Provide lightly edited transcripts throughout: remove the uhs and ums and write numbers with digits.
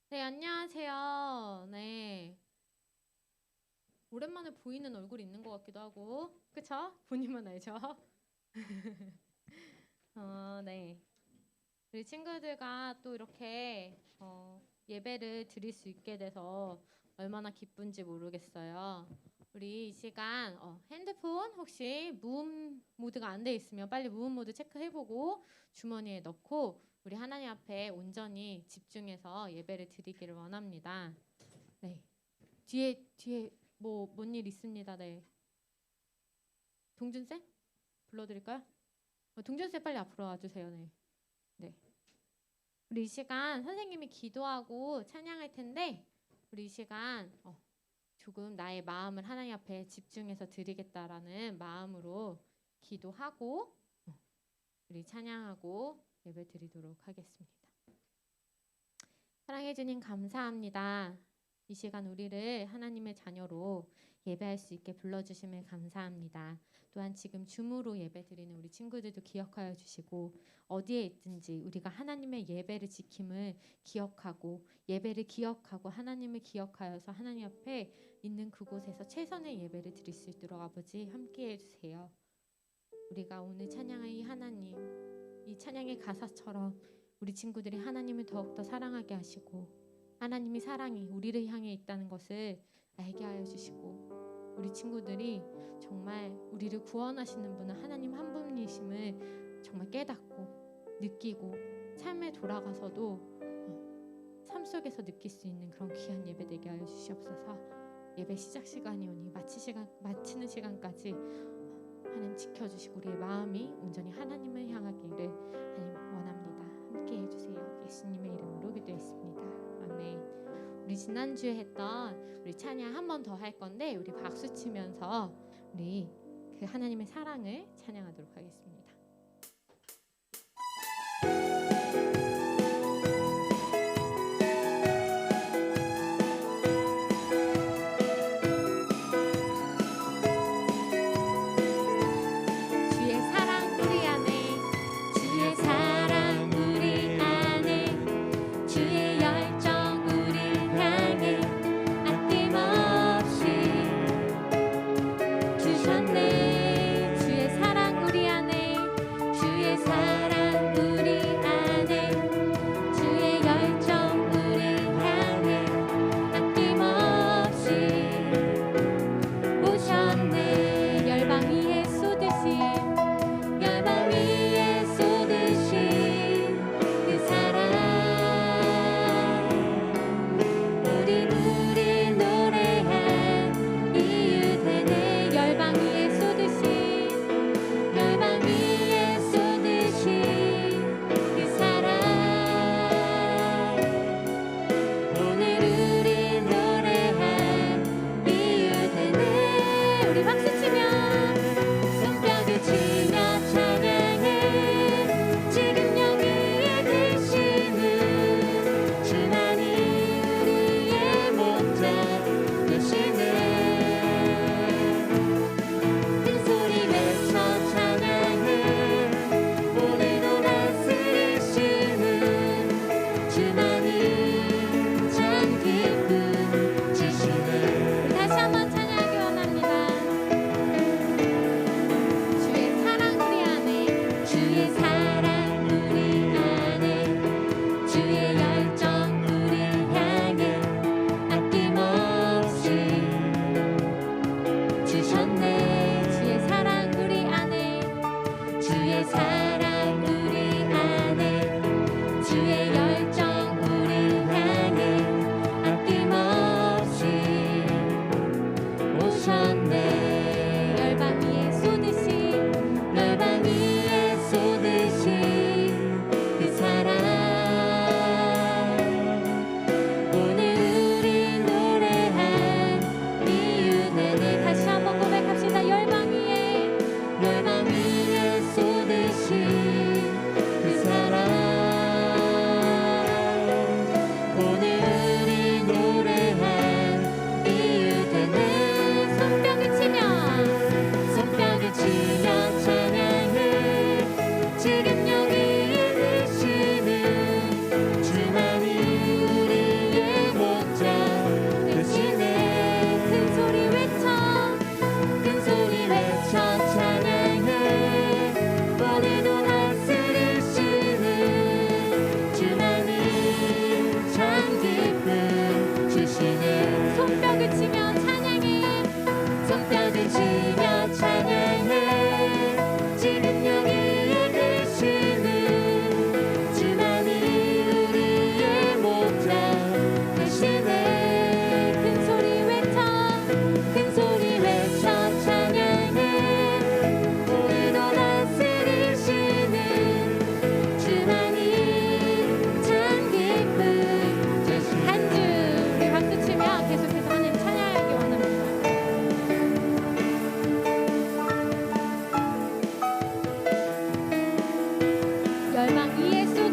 네, 안녕하세요. 네. 오랜만에 보이는 얼굴이 있는 것 같기도 하고. 그쵸? 본인만 알죠? 네. 우리 친구들과 또 이렇게 예배를 드릴 수 있게 돼서 얼마나 기쁜지 모르겠어요. 우리 이 시간 핸드폰 혹시 무음 모드가 안 돼 있으면 빨리 무음 모드 체크해보고 주머니에 넣고 우리 하나님 앞에 온전히 집중해서 예배를 드리기를 원합니다. 네. 뒤에 뭔 일 있습니다. 네. 동준 쌤 불러드릴까요? 동준 쌤 빨리 앞으로 와주세요. 네. 네. 우리 이 시간 선생님이 기도하고 찬양할 텐데 우리 이 시간 조금 나의 마음을 하나님 앞에 집중해서 드리겠다라는 마음으로 기도하고 우리 찬양하고 예배 드리도록 하겠습니다. 사랑해 주님 감사합니다. 이 시간 우리를 하나님의 자녀로 예배할 수 있게 불러주심을 감사합니다. 또한 지금 줌으로 예배 드리는 우리 친구들도 기억하여 주시고 어디에 있든지 우리가 하나님의 예배를 지킴을 기억하고 예배를 기억하고 하나님을 기억하여서 하나님 앞에 있는 그곳에서 최선의 예배를 드릴 수 있도록 아버지 함께해 주세요. 우리가 오늘 찬양할 이 하나님, 이 찬양의 가사처럼 우리 친구들이 하나님을 더욱더 사랑하게 하시고 하나님이 사랑이 우리를 향해 있다는 것을 알게 하여 주시고 우리 친구들이 정말 우리를 구원하시는 분은 하나님 한 분이심을 정말 깨닫고 느끼고 삶에 돌아가서도 삶 속에서 느낄 수 있는 그런 귀한 예배 되게 하여 주시옵소서. 예배 시작 시간이 오니 마치는 시간까지 하나님 지켜주시고 우리의 마음이 온전히 하나님을 향하기를 하나님 원합니다. 함께 해주세요. 예수님의 이름으로 기도했습니다. 아멘. 우리 지난주에 했던 우리 찬양 한 번 더 할 건데 우리 박수 치면서 우리 그 하나님의 사랑을 찬양하도록 하겠습니다. 주의 사랑 우리 안에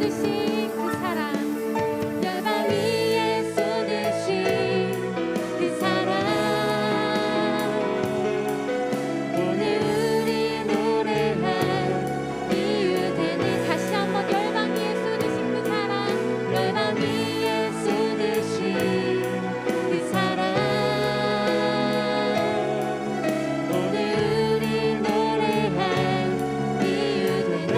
쏟으신 그 사랑, 열방 위에 쏟으신 그 사랑, 오늘 우리 노래할 이유 되네. 다시 한번 열방 위에 쏟으신 그 사랑, 열방 위에 쏟으신 그 사랑, 오늘 우리 노래할 이유 되네.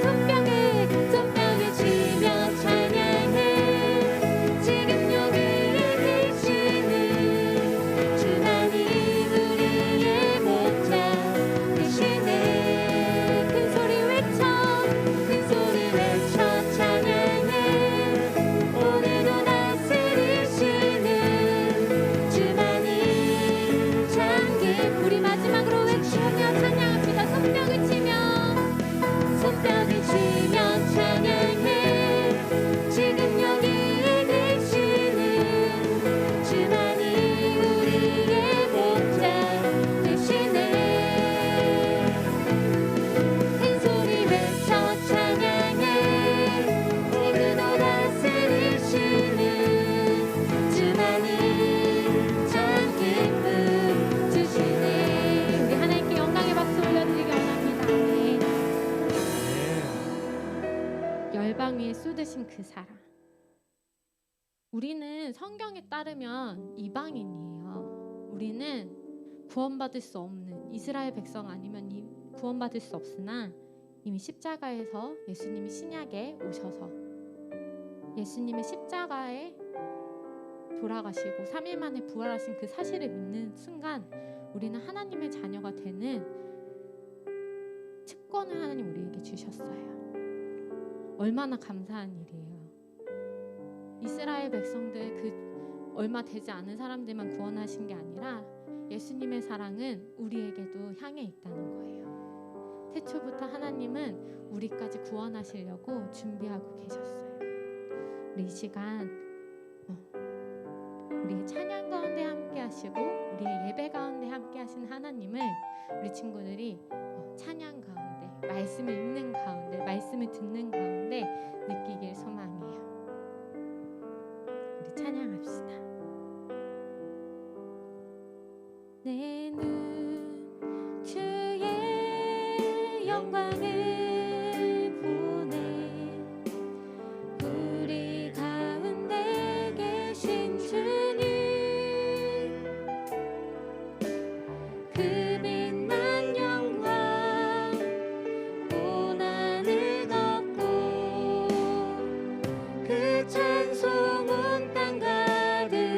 손뼉을 치며 찬양해. 지금 여기에 계시는 주나님 우리의 목자 되시네. 큰 소리 외쳐 찬양해. 오늘도 다스리시는 주만이 참기. 우리 마지막으로 외치며 찬양합니다. 손뼉을 치며 찬양해. 지금 여기에 계시는 주만이 우리의 목자 되시네. 큰 소리 외쳐 찬양해. 오늘도 다스리시는 주만이 참 기쁨 주시네. 우리 하나님께 영광의 박수 올려드리기 원합니다. 아멘. 열방 위에 쏟으신 그 사랑. 우리는 성경에 따르면 이방인이에요. 우리는 구원받을 수 없는 이스라엘 백성 아니면 구원받을 수 없으나 이미 십자가에서 예수님이 신약에 오셔서 예수님의 십자가에 돌아가시고 3일 만에 부활하신 그 사실을 믿는 순간 우리는 하나님의 자녀가 되는 특권을 하나님 우리에게 주셨어요. 얼마나 감사한 일이에요. 이스라엘 백성들 그 얼마 되지 않은 사람들만 구원하신 게 아니라 예수님의 사랑은 우리에게도 향해 있다는 거예요. 태초부터 하나님은 우리까지 구원하시려고 준비하고 계셨어요. 우리 이 시간 우리의 찬양 가운데 함께 하시고 우리의 예배 가운데 함께 하신 하나님을 우리 친구들이 찬양 가운데, 말씀을 읽는 가운데, 말씀을 듣는 가운데 느끼길 소망해요. 우리 찬양합시다. 내 눈 주의 영광을 보네. 우리 가운데 계신 주님, 그 빛난 영광 온 하늘 덮고 그 찬송 온 땅 가득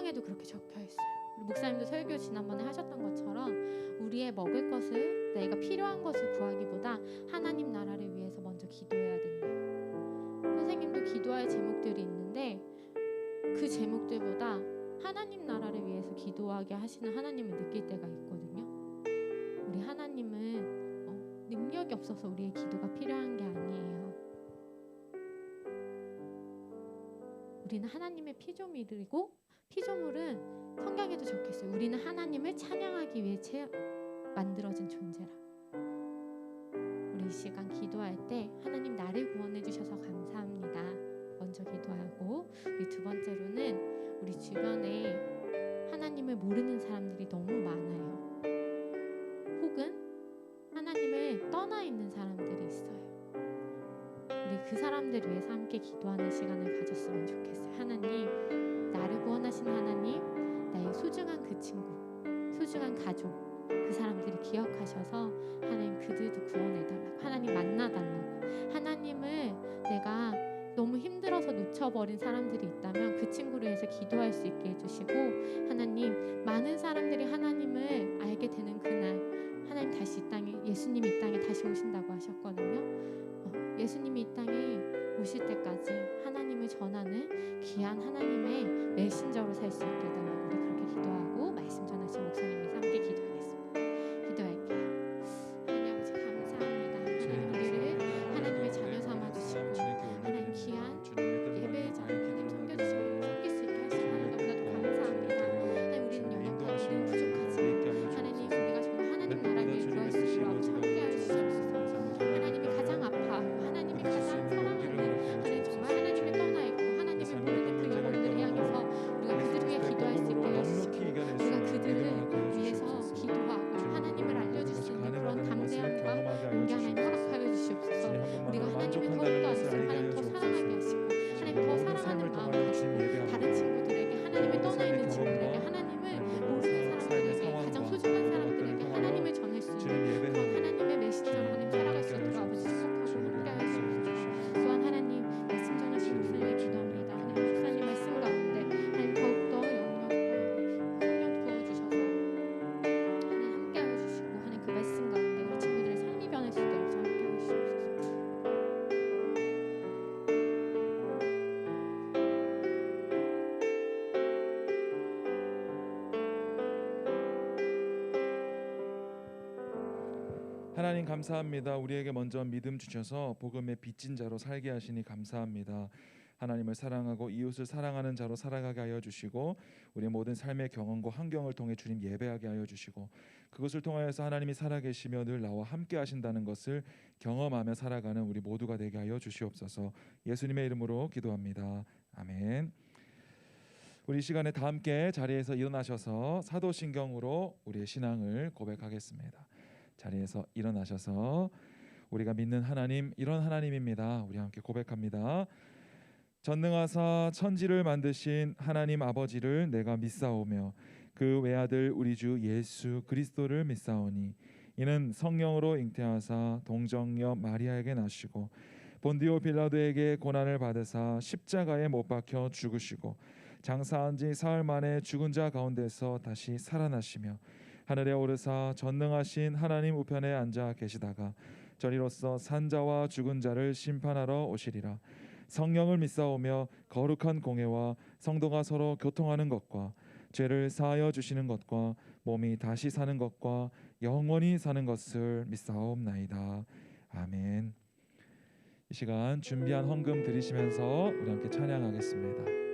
성경에도 그렇게 적혀 있어요. 우리 목사님도 설교 지난번에 하셨던 것처럼 우리의 먹을 것을, 내가 필요한 것을 구하기보다 하나님 나라를 위해서 먼저 기도해야 된대요. 선생님도 기도할 제목들이 있는데 그 제목들보다 하나님 나라를 위해서 기도하게 하시는 하나님을 느낄 때가 있거든요. 우리 하나님은 능력이 없어서 우리의 기도가 필요한 게 아니에요. 우리는 하나님의 피조물이고, 피조물은 성경에도 적혀있어요. 우리는 하나님을 찬양하기 위해 만들어진 존재라. 우리 이 시간 기도할 때 하나님 나를 구원해 주셔서 감사합니다. 먼저 기도하고, 우리 두 번째로는 우리 주변에 하나님을 모르는 사람들이 너무 많아요. 혹은 하나님을 떠나 있는 사람들이 있어요. 우리 그 사람들을 위해서 함께 기도하는 시간을 가졌으면 좋겠어요. 하나님, 나를 구원하신 하나님, 나의 소중한 그 친구, 소중한 가족, 그 사람들이 기억하셔서 하나님 그들도 구원해달라고, 하나님 만나달라고, 하나님을 내가 너무 힘들어서 놓쳐버린 사람들이 있다면 그 친구를 위해서 기도할 수 있게 해주시고, 하나님 많은 사람들이 하나님을 알게 되는 그날, 하나님 다시 이 땅에, 예수님이 이 땅에 다시 오신다고 하셨거든요. 예수님이 이 땅에 오실 때까지 하나님을 전하는 귀한 하나님의 메신저로 살 수 있게 해달라고, 우리 그렇게 기도하고 말씀 전하신 목사님께서 함께 기도하겠습니다. 기도할게요. 하나님 아버지 감사합니다. 하나님 우리를 하나님의 자녀 삼아주시고 하나님 귀한 예배의 자녀 하나님 섬겨주시고 섬길 수 있게 하시는 너무나도 감사합니다. 하나님 우리는 연약하고 우리는 부족하지만 하나님 우리가 정말 하나님 나라 위해 구할 수 있도록 아버지 함께하여 주시옵소서. 하나님이 가장 아파하고 하나님이 가장 사랑하는 하나님, 정말 하나님을 떠나 있고 하나님을 모르는 그 영혼들을 향해서 우리가 그들을 위해 기도할 수 있게 해주시고, 우리가 그들을 위해서 기도하고 하나님을 알려줄 수 있는 그런 담대함과 용기 하나님 허락하여 주시옵소서. 우리가 하나님을 더욱더 알수록 하나님 더 사랑하게 하시고 하나님 더 사랑하는 마음 가지고 다른 친구들에게, 하나님을 떠나 있는 친구들에게, 하나님을 모르는 사람들에게, 가장 소중한 사람들에게 하나님을 전할 수 있는 그런 하나님의 메시지로 하나님 살아갈 수 있도록 아버지 축복하고 함께하여 주옵소서. 또한 하나님 말씀 전하신 목사님을 기도합니다. 하나님 목사님 말씀 가운데 하나님 더욱더 영역과 성령 부어주셔서 하나님 함께하여 주시고, 하나님 그 말씀 가운데 우리 친구들의 삶이 변할 수 있도록 함께하여 주시옵소서. 하나님 감사합니다. 우리에게 먼저 믿음 주셔서 복음의 빚진 자로 살게 하시니 감사합니다. 하나님을 사랑하고 이웃을 사랑하는 자로 살아가게 하여 주시고, 우리의 모든 삶의 경험과 환경을 통해 주님 예배하게 하여 주시고, 그것을 통하여서 하나님이 살아계시며 늘 나와 함께 하신다는 것을 경험하며 살아가는 우리 모두가 되게 하여 주시옵소서. 예수님의 이름으로 기도합니다. 아멘. 우리 이 시간에 다 함께 자리에서 일어나셔서 사도신경으로 우리의 신앙을 고백하겠습니다. 자리에서 일어나셔서 우리가 믿는 하나님, 이런 하나님입니다. 우리 함께 고백합니다. 전능하사 천지를 만드신 하나님 아버지를 내가 믿사오며 그 외아들 우리 주 예수 그리스도를 믿사오니, 이는 성령으로 잉태하사 동정녀 마리아에게 나시고 본디오 빌라도에게 고난을 받으사 십자가에 못 박혀 죽으시고 장사한 지 사흘 만에 죽은 자 가운데서 다시 살아나시며 하늘에 오르사 전능하신 하나님 우편에 앉아 계시다가 저리로서 산자와 죽은 자를 심판하러 오시리라. 성령을 믿사오며 거룩한 공회와 성도가 서로 교통하는 것과 죄를 사하여 주시는 것과 몸이 다시 사는 것과 영원히 사는 것을 믿사옵나이다. 아멘. 이 시간 준비한 헌금 드리시면서 우리 함께 찬양하겠습니다.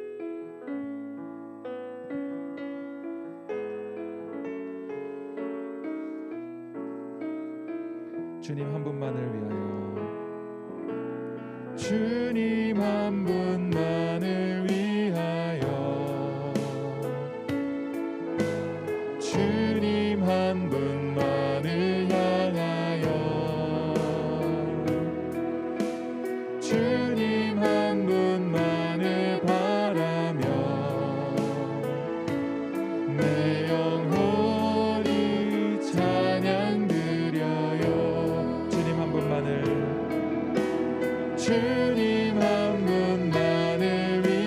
주님 한 분만을 위하여, 주님 한 분만을 위하여, 주님 한 분만을 향하여, 주님 한 분만을 바라며 내 영혼이 찬양 드려요. 주님 한 분만을 위하여,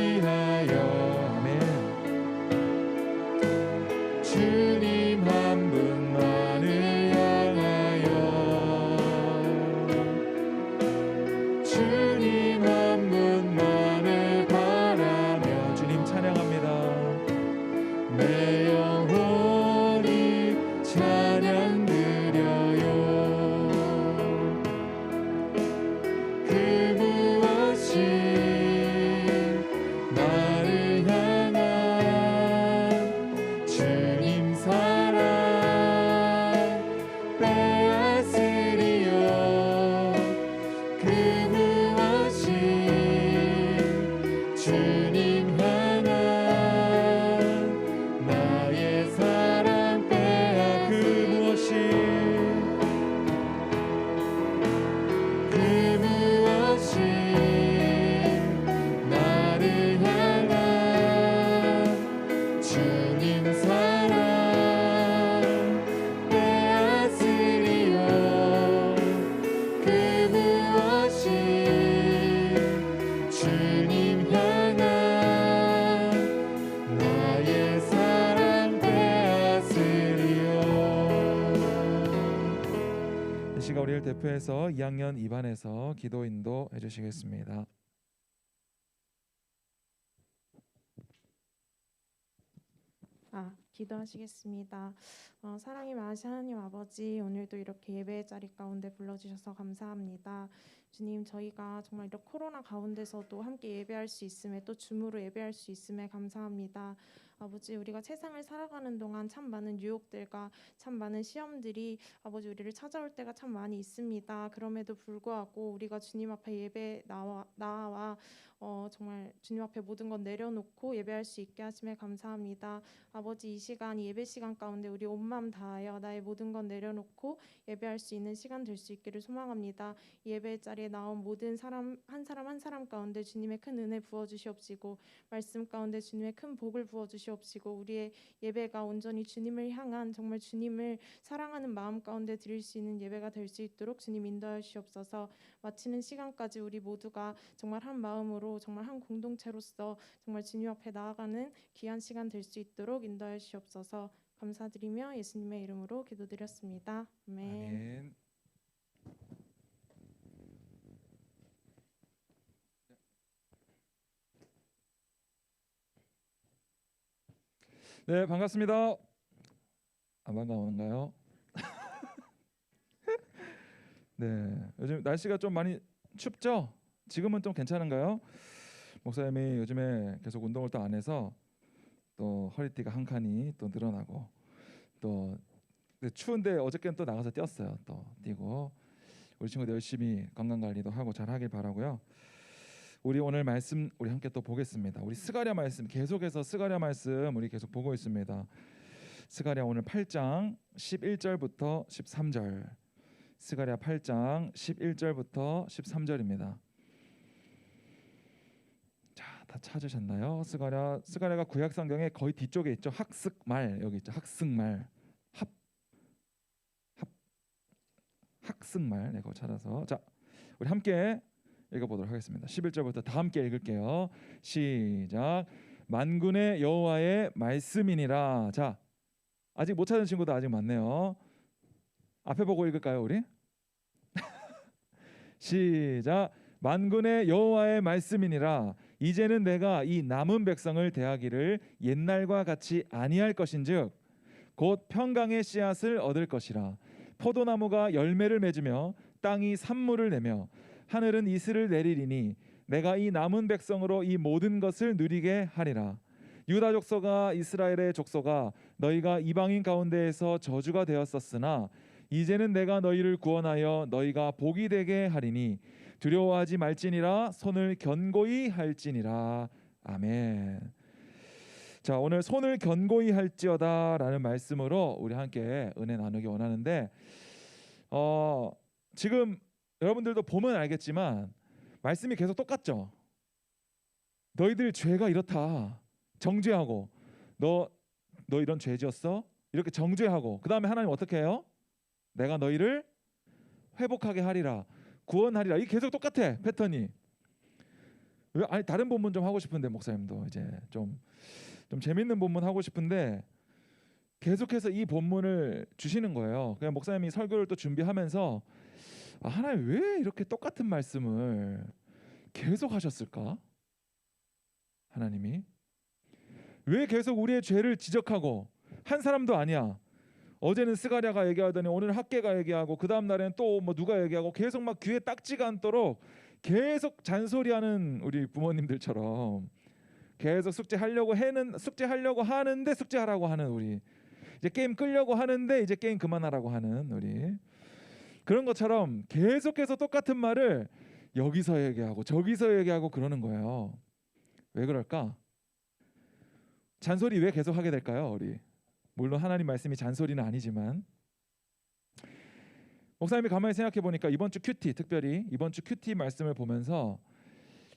대표해서 2학년 2반에서 기도 인도해 주시겠습니다. 기도하시겠습니다. 사랑이 많으신 하나님 아버지, 오늘도 이렇게 예배의 자리 가운데 불러주셔서 감사합니다. 주님, 저희가 정말 이런 코로나 가운데서도 함께 예배할 수 있음에, 또 줌으로 예배할 수 있음에 감사합니다. 아버지, 우리가 세상을 살아가는 동안 참 많은 유혹들과 참 많은 시험들이 아버지 우리를 찾아올 때가 참 많이 있습니다. 그럼에도 불구하고 우리가 주님 앞에 예배 나와 정말 주님 앞에 모든 것 내려놓고 예배할 수 있게 하심에 감사합니다. 아버지, 이 시간 예배 시간 가운데 우리 온 마음 다하여 나의 모든 것 내려놓고 예배할 수 있는 시간 될 수 있기를 소망합니다. 이 예배 자리에 나온 모든 사람 한 사람 가운데 주님의 큰 은혜 부어 주시옵시고, 말씀 가운데 주님의 큰 복을 부어 주시옵시고, 우리의 예배가 온전히 주님을 향한, 정말 주님을 사랑하는 마음 가운데 드릴 수 있는 예배가 될 수 있도록 주님 인도하여 주시옵소서. 마치는 시간까지 우리 모두가 정말 한 마음으로, 정말 한 공동체로서 정말 주님 앞에 나아가는 귀한 시간 될 수 있도록 인도하여 주시옵소서. 감사드리며 예수님의 이름으로 기도드렸습니다. 아멘. 아멘. 네, 반갑습니다. 안 반가운가요? 네, 요즘 날씨가 좀 많이 춥죠? 지금은 좀 괜찮은가요? 목사님이 요즘에 계속 운동을 또 안 해서 또 허리띠가 한 칸이 또 늘어나고, 또 추운데 어저께는 또 나가서 뛰었어요. 또 뛰고, 우리 친구들 열심히 건강 관리도 하고 잘 하길 바라고요. 우리 오늘 말씀 우리 함께 또 보겠습니다. 우리 스가랴 말씀, 계속해서 스가랴 말씀 우리 계속 보고 있습니다. 스가랴 오늘 8장 11절부터 13절. 스가랴 8장 11절부터 13절입니다. 자, 다 찾으셨나요? 스가랴가 구약 성경의 거의 뒤쪽에 있죠. 학습말, 여기 있죠. 학습말. 학습말. 네, 그거 찾아서. 자, 우리 함께 읽어보도록 하겠습니다. 11절부터 다 함께 읽을게요. 시작. 만군의 여호와의 말씀이니라. 자, 아직 못 찾은 친구도 아직 많네요. 앞에 보고 읽을까요, 우리? 시작. 만군의 여호와의 말씀이니라. 이제는 내가 이 남은 백성을 대하기를 옛날과 같이 아니할 것인즉 곧 평강의 씨앗을 얻을 것이라. 포도나무가 열매를 맺으며 땅이 산물을 내며 하늘은 이슬을 내리리니 내가 이 남은 백성으로 이 모든 것을 누리게 하리라. 유다 족속아, 이스라엘의 족속아, 너희가 이방인 가운데에서 저주가 되었었으나 이제는 내가 너희를 구원하여 너희가 복이 되게 하리니 두려워하지 말지니라. 손을 견고히 할지니라. 아멘. 자, 오늘 손을 견고히 할지어다라는 말씀으로 우리 함께 은혜 나누기 원하는데, 지금 여러분들도 보면 알겠지만 말씀이 계속 똑같죠. 너희들 죄가 이렇다 정죄하고, 너 이런 죄 지었어? 이렇게 정죄하고, 그 다음에 하나님 어떻게 해요? 내가 너희를 회복하게 하리라, 구원하리라. 이게 계속 똑같아, 패턴이. 왜? 아니, 다른 본문 좀 하고 싶은데, 목사님도 이제 좀 재밌는 본문 하고 싶은데 계속해서 이 본문을 주시는 거예요. 그냥 목사님이 설교를 또 준비하면서 하나님 왜 이렇게 똑같은 말씀을 계속 하셨을까? 하나님이 왜 계속 우리의 죄를 지적하고, 한 사람도 아니야. 어제는 스가랴가 얘기하더니 오늘 학개가 얘기하고, 그 다음 날에는 또 뭐 누가 얘기하고, 계속 막 귀에 딱지가 않도록 계속 잔소리하는 우리 부모님들처럼 계속 숙제하려고 하는데 숙제하라고 하는 우리, 이제 게임 끌려고 하는데 이제 게임 그만하라고 하는 우리, 그런 것처럼 계속해서 똑같은 말을 여기서 얘기하고 저기서 얘기하고 그러는 거예요. 왜 그럴까? 잔소리 왜 계속 하게 될까요? 우리 물론 하나님 말씀이 잔소리는 아니지만, 목사님이 가만히 생각해 보니까 특별히 이번 주 큐티 말씀을 보면서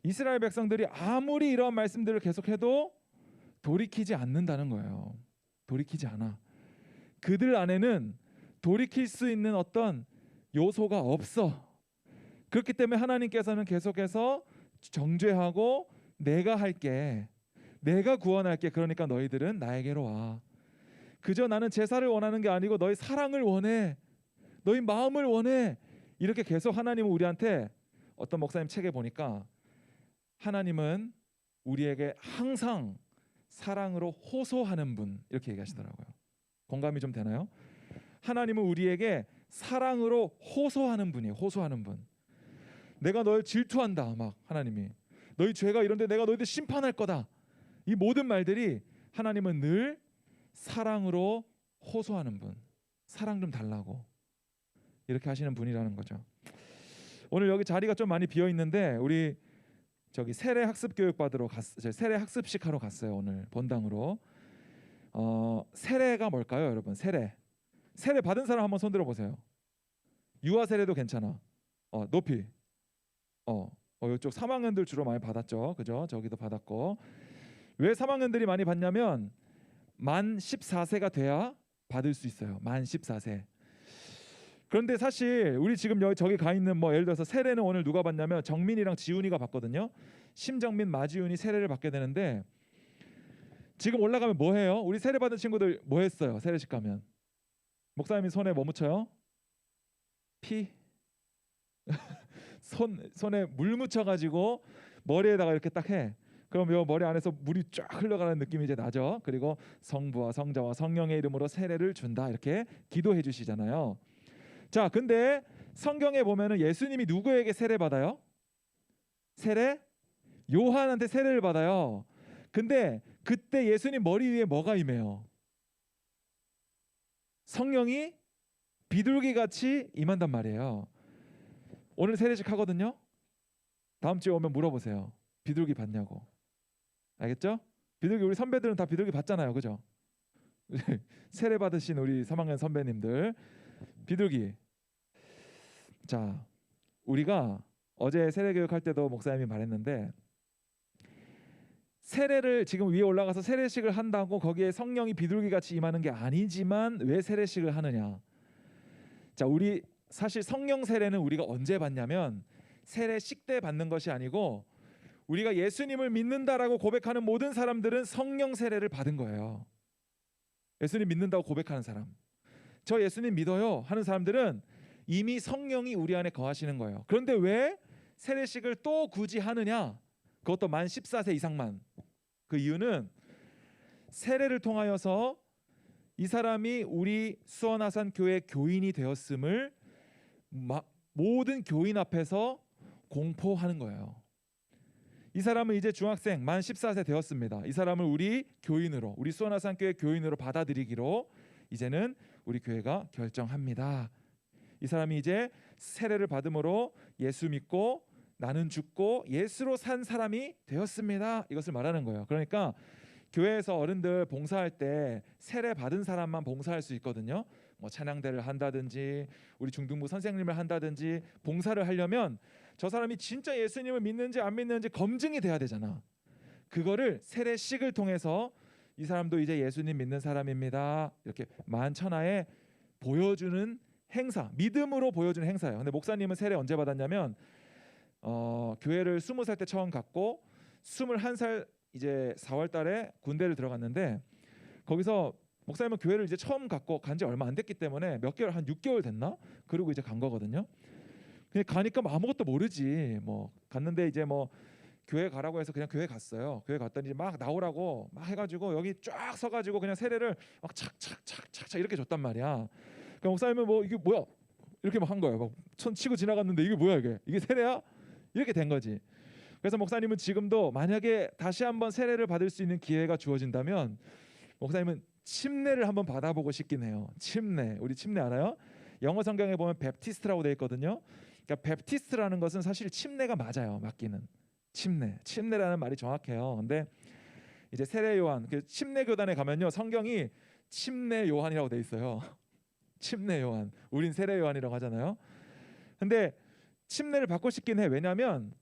이스라엘 백성들이 아무리 이러한 말씀들을 계속해도 돌이키지 않는다는 거예요. 돌이키지 않아. 그들 안에는 돌이킬 수 있는 어떤 요소가 없어. 그렇기 때문에 하나님께서는 계속해서 정죄하고, 내가 할게, 내가 구원할게, 그러니까 너희들은 나에게로 와. 그저 나는 제사를 원하는 게 아니고 너희 사랑을 원해, 너희 마음을 원해, 이렇게 계속 하나님은 우리한테 어떤 목사님 책에 보니까 하나님은 우리에게 항상 사랑으로 호소하는 분 이렇게 얘기하시더라고요. 공감이 좀 되나요? 하나님은 우리에게 사랑으로 호소하는 분이에요. 호소하는 분. 내가 널 질투한다. 막 하나님이 너희 죄가 이런데 내가 너희들 심판할 거다. 이 모든 말들이 하나님은 늘 사랑으로 호소하는 분. 사랑 좀 달라고 이렇게 하시는 분이라는 거죠. 오늘 여기 자리가 좀 많이 비어 있는데 우리 저기 세례 학습 교육 받으러 세례 학습식 하러 갔어요. 오늘 본당으로. 세례가 뭘까요, 여러분? 세례 받은 사람 한번 손 들어 보세요. 유아 세례도 괜찮아. 높이. 이쪽 3학년들 주로 많이 받았죠. 그죠? 저기도 받았고. 왜 3학년들이 많이 받냐면 만 14세가 돼야 받을 수 있어요. 만 14세. 그런데 사실 우리 지금 저기 가 있는 뭐 예를 들어서 세례는 오늘 누가 받냐면 정민이랑 지훈이가 받거든요. 심정민, 마지훈이 세례를 받게 되는데 지금 올라가면 뭐 해요? 우리 세례 받은 친구들 뭐 했어요? 세례식 가면 목사님이 손에 뭐 묻혀요? 피? 손에 물 묻혀가지고 머리에다가 이렇게 딱 해. 그럼 요 머리 안에서 물이 쫙 흘러가는 느낌이 이제 나죠. 그리고 성부와 성자와 성령의 이름으로 세례를 준다 이렇게 기도해 주시잖아요. 자, 근데 성경에 보면은 예수님이 누구에게 세례 받아요? 세례? 요한한테 세례를 받아요. 근데 그때 예수님 머리 위에 뭐가 임해요? 성령이 비둘기 같이 임한단 말이에요. 오늘 세례식 하거든요. 다음 주에 오면 물어보세요. 비둘기 받냐고. 알겠죠? 비둘기 우리 선배들은 다 비둘기 받잖아요. 그죠? 세례 받으신 우리 3학년 선배님들 비둘기. 자, 우리가 어제 세례 교육할 때도 목사님이 말했는데 세례를 지금 위에 올라가서 세례식을 한다고 거기에 성령이 비둘기 같이 임하는 게 아니지만 왜 세례식을 하느냐? 자, 우리 사실 성령 세례는 우리가 언제 받냐면 세례식 때 받는 것이 아니고 우리가 예수님을 믿는다라고 고백하는 모든 사람들은 성령 세례를 받은 거예요. 예수님 믿는다고 고백하는 사람, 저 예수님 믿어요 하는 사람들은 이미 성령이 우리 안에 거하시는 거예요. 그런데 왜 세례식을 또 굳이 하느냐? 그것도 만 14세 이상만. 그 이유는 세례를 통하여서 이 사람이 우리 수원하산 교회 교인이 되었음을 모든 교인 앞에서 공포하는 거예요. 이 사람은 이제 중학생 만 14세 되었습니다. 이 사람을 우리 교인으로, 우리 수원하산 교회 교인으로 받아들이기로 이제는 우리 교회가 결정합니다. 이 사람이 이제 세례를 받음으로 예수 믿고 나는 죽고 예수로 산 사람이 되었습니다. 이것을 말하는 거예요. 그러니까 교회에서 어른들 봉사할 때 세례 받은 사람만 봉사할 수 있거든요. 뭐 찬양대를 한다든지 우리 중등부 선생님을 한다든지 봉사를 하려면 저 사람이 진짜 예수님을 믿는지 안 믿는지 검증이 돼야 되잖아. 그거를 세례식을 통해서 이 사람도 이제 예수님 믿는 사람입니다. 이렇게 만천하에 보여주는 행사, 믿음으로 보여주는 행사예요. 근데 목사님은 세례 언제 받았냐면 교회를 20살 때 처음 갔고 21살 이제 4월 달에 군대를 들어갔는데 거기서 목사님은 교회를 이제 처음 갔고 간지 얼마 안 됐기 때문에 몇 개월, 한 6개월 됐나? 그리고 이제 간 거거든요. 그냥 가니까 뭐 아무것도 모르지. 뭐 갔는데 이제 뭐 교회 가라고 해서 그냥 교회 갔어요. 교회 갔더니 막 나오라고 막 해가지고 여기 쫙 서가지고 그냥 세례를 막 착착착착착 이렇게 줬단 말이야. 그러니까 목사님은 뭐 이게 뭐야? 이렇게 막 한 거예요. 막 손 치고 지나갔는데 이게 뭐야 이게? 이게 세례야? 이렇게 된 거지. 그래서 목사님은 지금도 만약에 다시 한번 세례를 받을 수 있는 기회가 주어진다면 목사님은 침례를 한번 받아보고 싶긴 해요. 침례. 우리 침례 알아요? 영어 성경에 보면 베프티스트라고 되어 있거든요. 그러니까 베프티스트라는 것은 사실 침례가 맞아요. 맞기는. 침례라는 말이 정확해요. 근데 이제 세례 요한, 그 침례 교단에 가면요. 성경이 침례 요한이라고 되어 있어요. 침례 요한. 우린 세례 요한이라고 하잖아요. 근데 침례를 받고 싶긴 해. 왜냐하면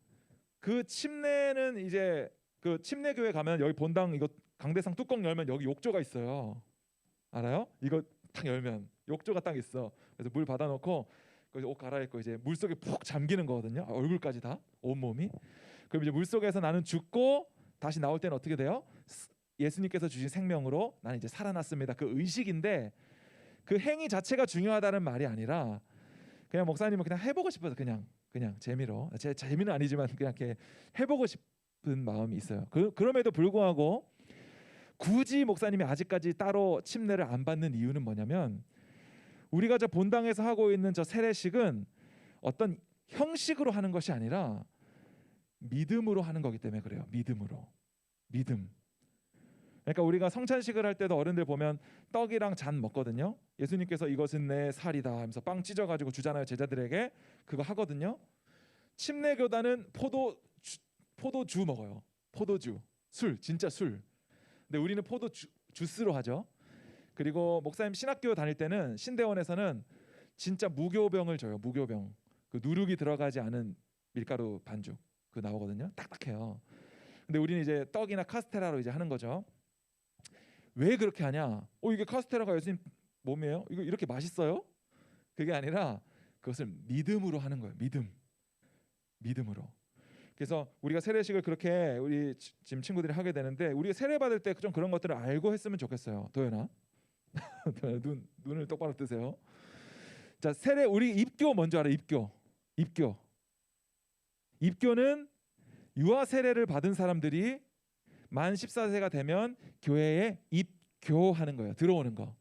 그 침례는 이제 그 침례교회 가면 여기 본당 이거 강대상 뚜껑 열면 여기 욕조가 있어요. 알아요? 이거 딱 열면 욕조가 딱 있어. 그래서 물 받아놓고 옷 갈아입고 이제 물 속에 푹 잠기는 거거든요. 얼굴까지 다, 온 몸이. 그럼 이제 물 속에서 나는 죽고 다시 나올 때는 어떻게 돼요? 예수님께서 주신 생명으로 나는 이제 살아났습니다. 그 의식인데 그 행위 자체가 중요하다는 말이 아니라 그냥 목사님은 그냥 해보고 싶어서 그냥 재미로, 제 재미는 아니지만 그냥 이렇게 해보고 싶은 마음이 있어요. 그럼에도 불구하고 굳이 목사님이 아직까지 따로 침례를 안 받는 이유는 뭐냐면, 우리가 저 본당에서 하고 있는 저 세례식은 어떤 형식으로 하는 것이 아니라 믿음으로 하는 거기 때문에 그래요. 믿음으로. 믿음. 그러니까 우리가 성찬식을 할 때도 어른들 보면 떡이랑 잔 먹거든요. 예수님께서 이것은 내 살이다 하면서 빵 찢어가지고 주잖아요. 제자들에게. 그거 하거든요. 침례교단은 포도주 먹어요. 포도주. 술, 진짜 술. 근데 우리는 주스로 하죠. 그리고 목사님 신학교 다닐 때는 신대원에서는 진짜 무교병을 줘요. 무교병. 그 누룩이 들어가지 않은 밀가루 반죽. 그 나오거든요. 딱딱해요. 근데 우리는 이제 떡이나 카스테라로 이제 하는 거죠. 왜 그렇게 하냐? 이게 카스테라가 예수님 몸이에요? 이거 이렇게 맛있어요? 그게 아니라 그것을 믿음으로 하는 거예요. 믿음으로. 그래서 우리가 세례식을 그렇게 우리 지금 친구들이 하게 되는데, 우리가 세례 받을 때 좀 그런 것들을 알고 했으면 좋겠어요. 도연아, 눈을 똑바로 뜨세요. 자, 세례, 우리 입교 먼저 알아. 입교는 유아 세례를 받은 사람들이 만 14세가 되면 교회에 입교하는 거예요. 들어오는 거.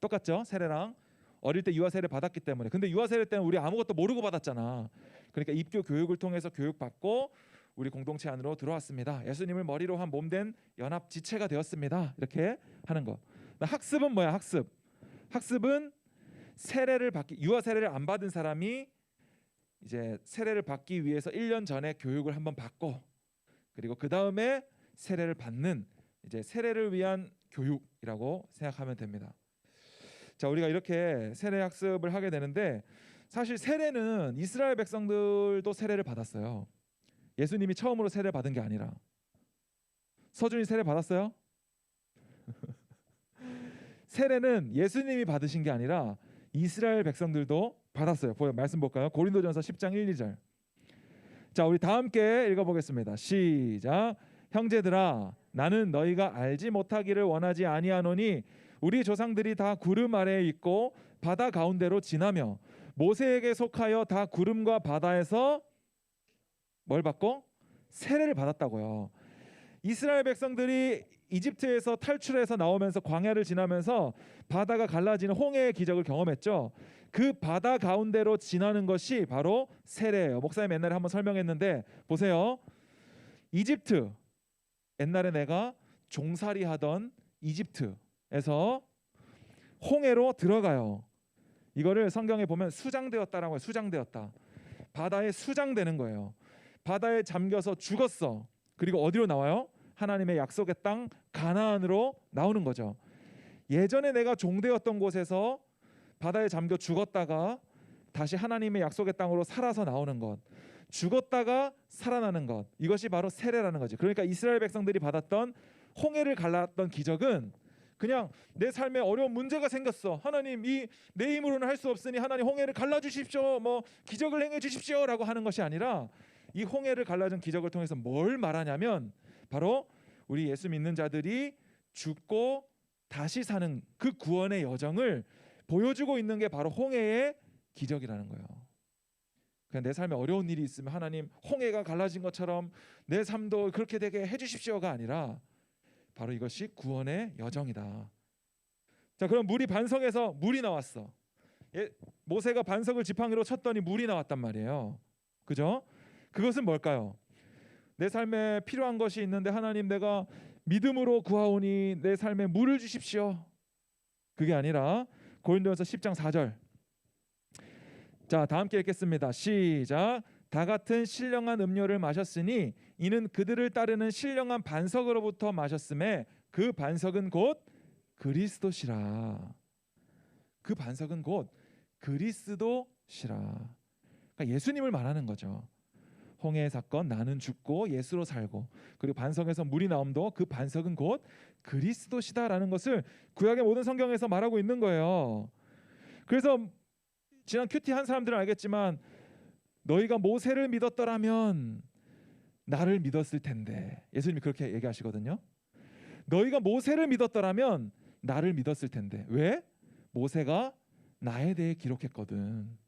똑같죠? 세례랑 어릴 때 유아 세례 받았기 때문에. 근데 유아 세례 때는 우리 아무것도 모르고 받았잖아. 그러니까 입교 교육을 통해서 교육받고 우리 공동체 안으로 들어왔습니다. 예수님을 머리로 한 몸된 연합 지체가 되었습니다. 이렇게 하는 거. 학습은 뭐야? 학습은 유아 세례를 안 받은 사람이 이제 세례를 받기 위해서 1년 전에 교육을 한번 받고, 그리고 그 다음에 세례를 받는, 이제 세례를 위한 교육이라고 생각하면 됩니다. 자, 우리가 이렇게 세례 학습을 하게 되는데, 사실 세례는 이스라엘 백성들도 세례를 받았어요. 예수님이 처음으로 세례를 받은 게 아니라. 서준이 세례 받았어요? 세례는 예수님이 받으신 게 아니라 이스라엘 백성들도 받았어요. 말씀 볼까요? 고린도전서 10장 1, 2절. 자, 우리 다 함께 읽어보겠습니다. 시작. 형제들아, 나는 너희가 알지 못하기를 원하지 아니하노니 우리 조상들이 다 구름 아래에 있고 바다 가운데로 지나며 모세에게 속하여 다 구름과 바다에서 뭘 받고? 세례를 받았다고요. 이스라엘 백성들이 이집트에서 탈출해서 나오면서 광야를 지나면서 바다가 갈라지는 홍해의 기적을 경험했죠. 그 바다 가운데로 지나는 것이 바로 세례예요. 목사님 옛날에 한번 설명했는데 보세요. 이집트, 옛날에 내가 종살이 하던 이집트에서 홍해로 들어가요. 이거를 성경에 보면 수장되었다라고 해요. 수장되었다. 바다에 수장되는 거예요. 바다에 잠겨서 죽었어. 그리고 어디로 나와요? 하나님의 약속의 땅 가나안으로 나오는 거죠. 예전에 내가 종되었던 곳에서 바다에 잠겨 죽었다가 다시 하나님의 약속의 땅으로 살아서 나오는 것, 죽었다가 살아나는 것, 이것이 바로 세례라는 거죠. 그러니까 이스라엘 백성들이 받았던 홍해를 갈랐던 기적은 그냥 내 삶에 어려운 문제가 생겼어. 하나님, 이 내 힘으로는 할 수 없으니 하나님 홍해를 갈라주십시오. 뭐 기적을 행해 주십시오라고 하는 것이 아니라, 이 홍해를 갈라준 기적을 통해서 뭘 말하냐면 바로 우리 예수 믿는 자들이 죽고 다시 사는 그 구원의 여정을 보여주고 있는 게 바로 홍해의 기적이라는 거예요. 그냥 내 삶에 어려운 일이 있으면 하나님 홍해가 갈라진 것처럼 내 삶도 그렇게 되게 해주십시오가 아니라 바로 이것이 구원의 여정이다. 자, 그럼 물이 반석에서 물이 나왔어. 모세가 반석을 지팡이로 쳤더니 물이 나왔단 말이에요. 그죠? 그것은 뭘까요? 내 삶에 필요한 것이 있는데 하나님 내가 믿음으로 구하오니 내 삶에 물을 주십시오. 그게 아니라 고린도전서 10장 4절. 자, 다 함께 읽겠습니다. 시작. 다 같은 신령한 음료를 마셨으니 이는 그들을 따르는 신령한 반석으로부터 마셨음에 그 반석은 곧 그리스도시라. 그 반석은 곧 그리스도시라. 그러니까 예수님을 말하는 거죠. 홍해의 사건, 나는 죽고 예수로 살고, 그리고 반석에서 물이 나옴도 그 반석은 곧 그리스도시다라는 것을 구약의 모든 성경에서 말하고 있는 거예요. 그래서 지난 큐티 한 사람들은 알겠지만 너희가 모세를 믿었더라면 나를 믿었을 텐데, 예수님이 그렇게 얘기하시거든요. 너희가 모세를 믿었더라면 나를 믿었을 텐데. 왜? 모세가 나에 대해 기록했거든.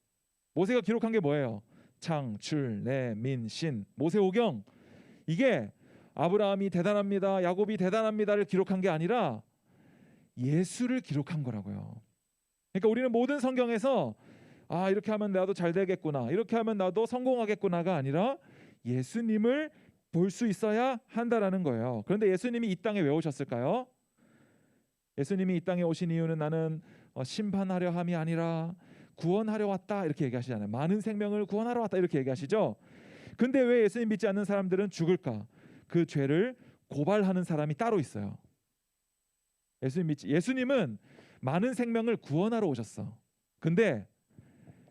모세가 기록한 게 뭐예요? 창, 출, 내, 민, 신, 모세오경. 이게 아브라함이 대단합니다, 야곱이 대단합니다를 기록한 게 아니라 예수를 기록한 거라고요. 그러니까 우리는 모든 성경에서 이렇게 하면 나도 잘 되겠구나, 이렇게 하면 나도 성공하겠구나가 아니라 예수님을 볼 수 있어야 한다라는 거예요. 그런데 예수님이 이 땅에 왜 오셨을까요? 예수님이 이 땅에 오신 이유는 나는 심판하려 함이 아니라 구원하려 왔다, 이렇게 얘기하시잖아요. 많은 생명을 구원하러 왔다, 이렇게 얘기하시죠. 근데 왜 예수님 믿지 않는 사람들은 죽을까? 그 죄를 고발하는 사람이 따로 있어요. 예수님은 많은 생명을 구원하러 오셨어. 근데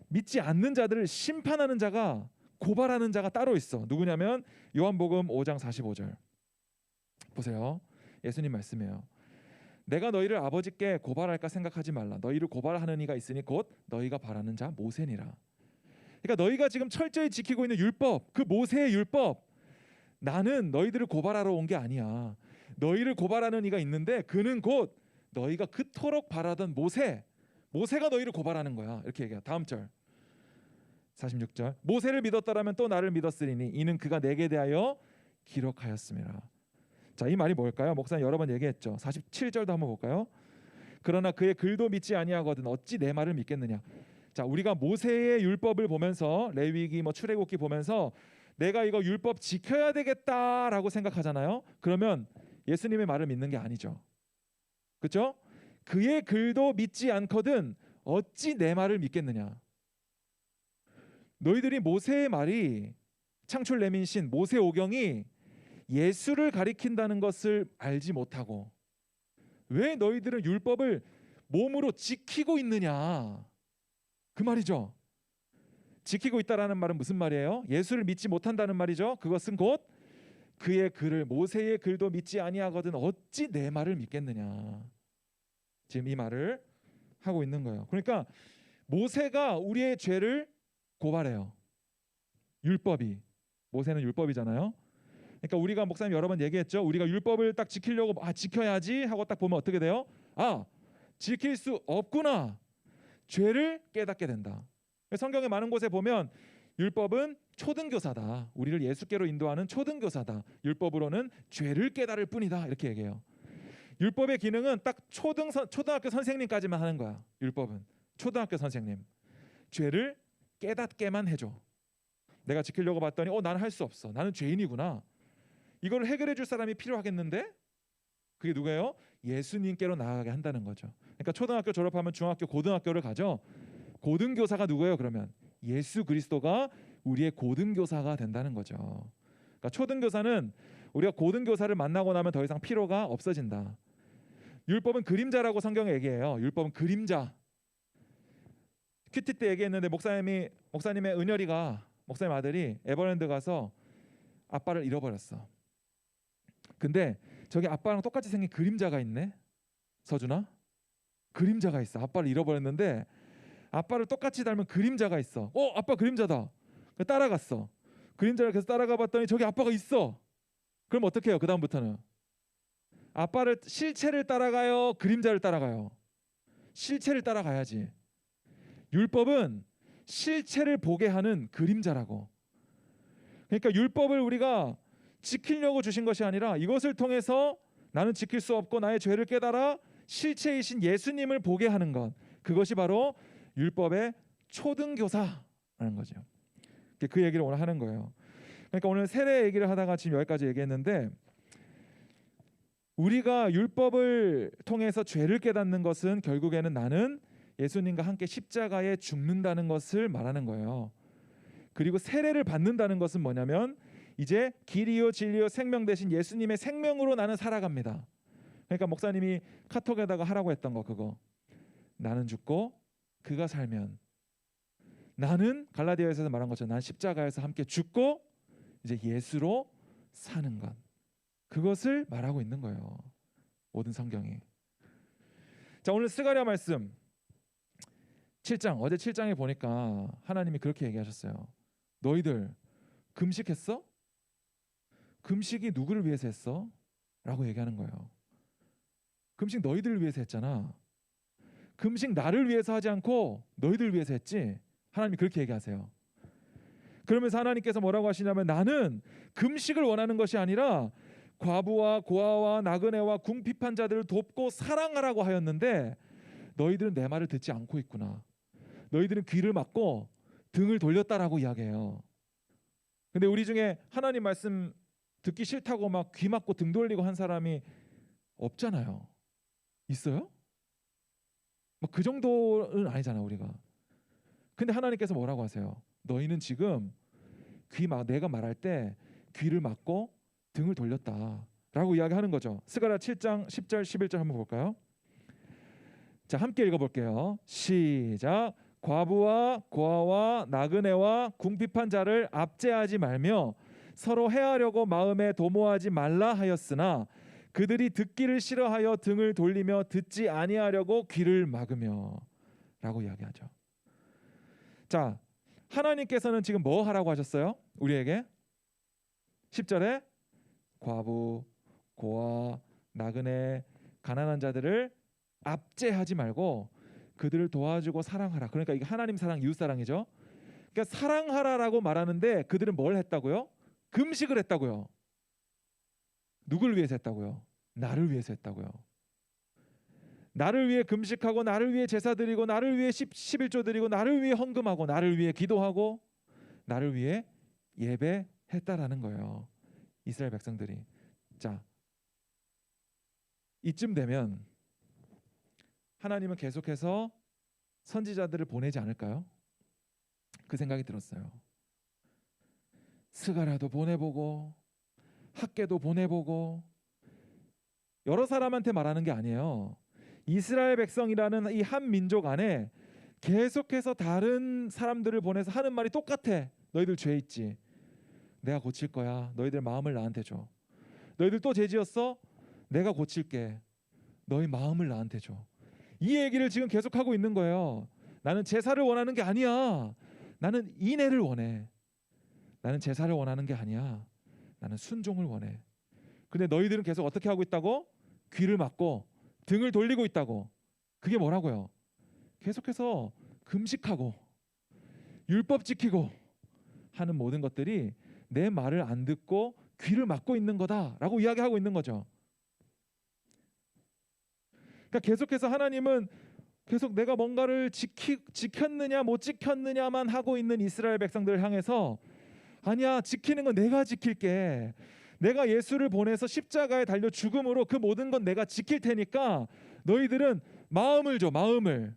믿지 않는 자들을 심판하는 자가, 고발하는 자가 따로 있어. 누구냐면 요한복음 5장 45절 보세요. 예수님 말씀이에요. 내가 너희를 아버지께 고발할까 생각하지 말라. 너희를 고발하는 이가 있으니 곧 너희가 바라는 자 모세니라. 그러니까 너희가 지금 철저히 지키고 있는 율법, 그 모세의 율법, 나는 너희들을 고발하러 온 게 아니야. 너희를 고발하는 이가 있는데 그는 곧 너희가 그토록 바라던 모세가 너희를 고발하는 거야. 이렇게 얘기해요. 다음 절 46절 모세를 믿었더라면 또 나를 믿었으리니 이는 그가 내게 대하여 기록하였음이라. 자, 이 말이 뭘까요? 목사님 여러 번 얘기했죠. 47절도 한번 볼까요? 그러나 그의 글도 믿지 아니하거든 어찌 내 말을 믿겠느냐. 자, 우리가 모세의 율법을 보면서 레위기 출애굽기 보면서 내가 이거 율법 지켜야 되겠다라고 생각하잖아요. 그러면 예수님의 말을 믿는 게 아니죠. 그렇죠? 그의 글도 믿지 않거든 어찌 내 말을 믿겠느냐. 너희들이 모세의 말이 창출 레민신 모세오경이 예수를 가리킨다는 것을 알지 못하고 왜 너희들은 율법을 몸으로 지키고 있느냐, 그 말이죠. 지키고 있다라는 말은 무슨 말이에요? 예수를 믿지 못한다는 말이죠. 그것은 곧 그의 글을, 모세의 글도 믿지 아니하거든 어찌 내 말을 믿겠느냐. 지금 이 말을 하고 있는 거예요. 그러니까 모세가 우리의 죄를 고발해요. 율법이, 모세는 율법이잖아요. 그러니까 우리가 목사님 여러 번 얘기했죠. 우리가 율법을 딱 지키려고 지켜야지 하고 딱 보면 어떻게 돼요? 지킬 수 없구나. 죄를 깨닫게 된다. 성경의 많은 곳에 보면 율법은 초등교사다. 우리를 예수께로 인도하는 초등교사다. 율법으로는 죄를 깨달을 뿐이다. 이렇게 얘기해요. 율법의 기능은 딱 초등학교 선생님까지만 하는 거야. 율법은 초등학교 선생님. 죄를 깨닫게만 해줘. 내가 지키려고 봤더니 나는 할 수 없어. 나는 죄인이구나. 이걸 해결해 줄 사람이 필요하겠는데 그게 누구예요? 예수님께로 나아가게 한다는 거죠. 그러니까 초등학교 졸업하면 중학교, 고등학교를 가죠. 고등교사가 누구예요? 그러면 예수 그리스도가 우리의 고등교사가 된다는 거죠. 그러니까 초등교사는 우리가 고등교사를 만나고 나면 더 이상 필요가 없어진다. 율법은 그림자라고 성경에 얘기해요. 율법은 그림자. 큐티 때 얘기했는데 목사님의 은열이가, 목사님 아들이 에버랜드 가서 아빠를 잃어버렸어. 근데 저기 아빠랑 똑같이 생긴 그림자가 있네. 서준아, 그림자가 있어. 아빠를 잃어버렸는데 아빠를 똑같이 닮은 그림자가 있어. 아빠 그림자다. 따라갔어. 그림자를 계속 따라가 봤더니 저기 아빠가 있어. 그럼 어떻게 해요? 그 다음부터는 아빠를, 실체를 따라가요, 그림자를 따라가요? 실체를 따라가야지. 율법은 실체를 보게 하는 그림자라고. 그러니까 율법을 우리가 지키려고 주신 것이 아니라 이것을 통해서 나는 지킬 수 없고 나의 죄를 깨달아 실체이신 예수님을 보게 하는 것, 그것이 바로 율법의 초등교사라는 거죠. 그 얘기를 오늘 하는 거예요. 그러니까 오늘 세례 얘기를 하다가 지금 여기까지 얘기했는데, 우리가 율법을 통해서 죄를 깨닫는 것은 결국에는 나는 예수님과 함께 십자가에 죽는다는 것을 말하는 거예요. 그리고 세례를 받는다는 것은 뭐냐면 이제 길이요 진리요 생명 대신 예수님의 생명으로 나는 살아갑니다. 그러니까 목사님이 카톡에다가 하라고 했던 거, 그거 나는 죽고 그가 살면, 나는 갈라디아에서 말한 것처럼 난 십자가에서 함께 죽고 이제 예수로 사는 것, 그것을 말하고 있는 거예요. 모든 성경이. 자, 오늘 스가랴 말씀 7장, 어제 7장에 보니까 하나님이 그렇게 얘기하셨어요. 너희들 금식했어? 금식이 누구를 위해서 했어? 라고 얘기하는 거예요. 금식 너희들을 위해서 했잖아. 금식 나를 위해서 하지 않고 너희들을 위해서 했지. 하나님이 그렇게 얘기하세요. 그러면서 하나님께서 뭐라고 하시냐면 나는 금식을 원하는 것이 아니라 과부와 고아와 나그네와 궁핍한 자들을 돕고 사랑하라고 하였는데 너희들은 내 말을 듣지 않고 있구나. 너희들은 귀를 막고 등을 돌렸다라고 이야기해요. 근데 우리 중에 하나님 말씀 듣기 싫다고 막 귀 막고 등 돌리고 한 사람이 없잖아요. 있어요? 막 그 정도는 아니잖아 우리가. 근데 하나님께서 뭐라고 하세요? 너희는 지금 내가 말할 때 귀를 막고 등을 돌렸다라고 이야기하는 거죠. 스가랴 7장 10절 11절 한번 볼까요? 자, 함께 읽어볼게요. 시작. 과부와 고아와 나그네와 궁핍한 자를 압제하지 말며 서로 해하려고 마음에 도모하지 말라 하였으나 그들이 듣기를 싫어하여 등을 돌리며 듣지 아니하려고 귀를 막으며 라고 이야기하죠. 자, 하나님께서는 지금 뭐 하라고 하셨어요? 우리에게 10절에 과부, 고아, 나그네, 가난한 자들을 압제하지 말고 그들을 도와주고 사랑하라. 그러니까 이게 하나님 사랑, 이웃 사랑이죠. 그러니까 사랑하라라고 말하는데 그들은 뭘 했다고요? 금식을 했다고요. 누굴 위해서 했다고요? 나를 위해서 했다고요. 나를 위해 금식하고 나를 위해 제사 드리고 나를 위해 11조 드리고 나를 위해 헌금하고 나를 위해 기도하고 나를 위해 예배했다라는 거예요. 이스라엘 백성들이. 자, 이쯤 되면 하나님은 계속해서 선지자들을 보내지 않을까요? 그 생각이 들었어요. 스가랴도 보내보고 학개도 보내보고 여러 사람한테 말하는 게 아니에요. 이스라엘 백성이라는 이 한 민족 안에 계속해서 다른 사람들을 보내서 하는 말이 똑같아. 너희들 죄 있지. 내가 고칠 거야. 너희들 마음을 나한테 줘. 너희들 또 죄 지었어? 내가 고칠게. 너희 마음을 나한테 줘. 이 얘기를 지금 계속하고 있는 거예요. 나는 제사를 원하는 게 아니야. 나는 인애를 원해. 나는 제사를 원하는 게 아니야. 나는 순종을 원해. 근데 너희들은 계속 어떻게 하고 있다고? 귀를 막고 등을 돌리고 있다고. 그게 뭐라고요? 계속해서 금식하고 율법 지키고 하는 모든 것들이 내 말을 안 듣고 귀를 막고 있는 거다라고 이야기하고 있는 거죠. 그러니까 계속해서 하나님은 계속 내가 뭔가를 지켰느냐 못 지켰느냐만 하고 있는 이스라엘 백성들을 향해서 아니야, 지키는 건 내가 지킬게. 내가 예수를 보내서 십자가에 달려 죽음으로 그 모든 건 내가 지킬 테니까 너희들은 마음을 줘. 마음을.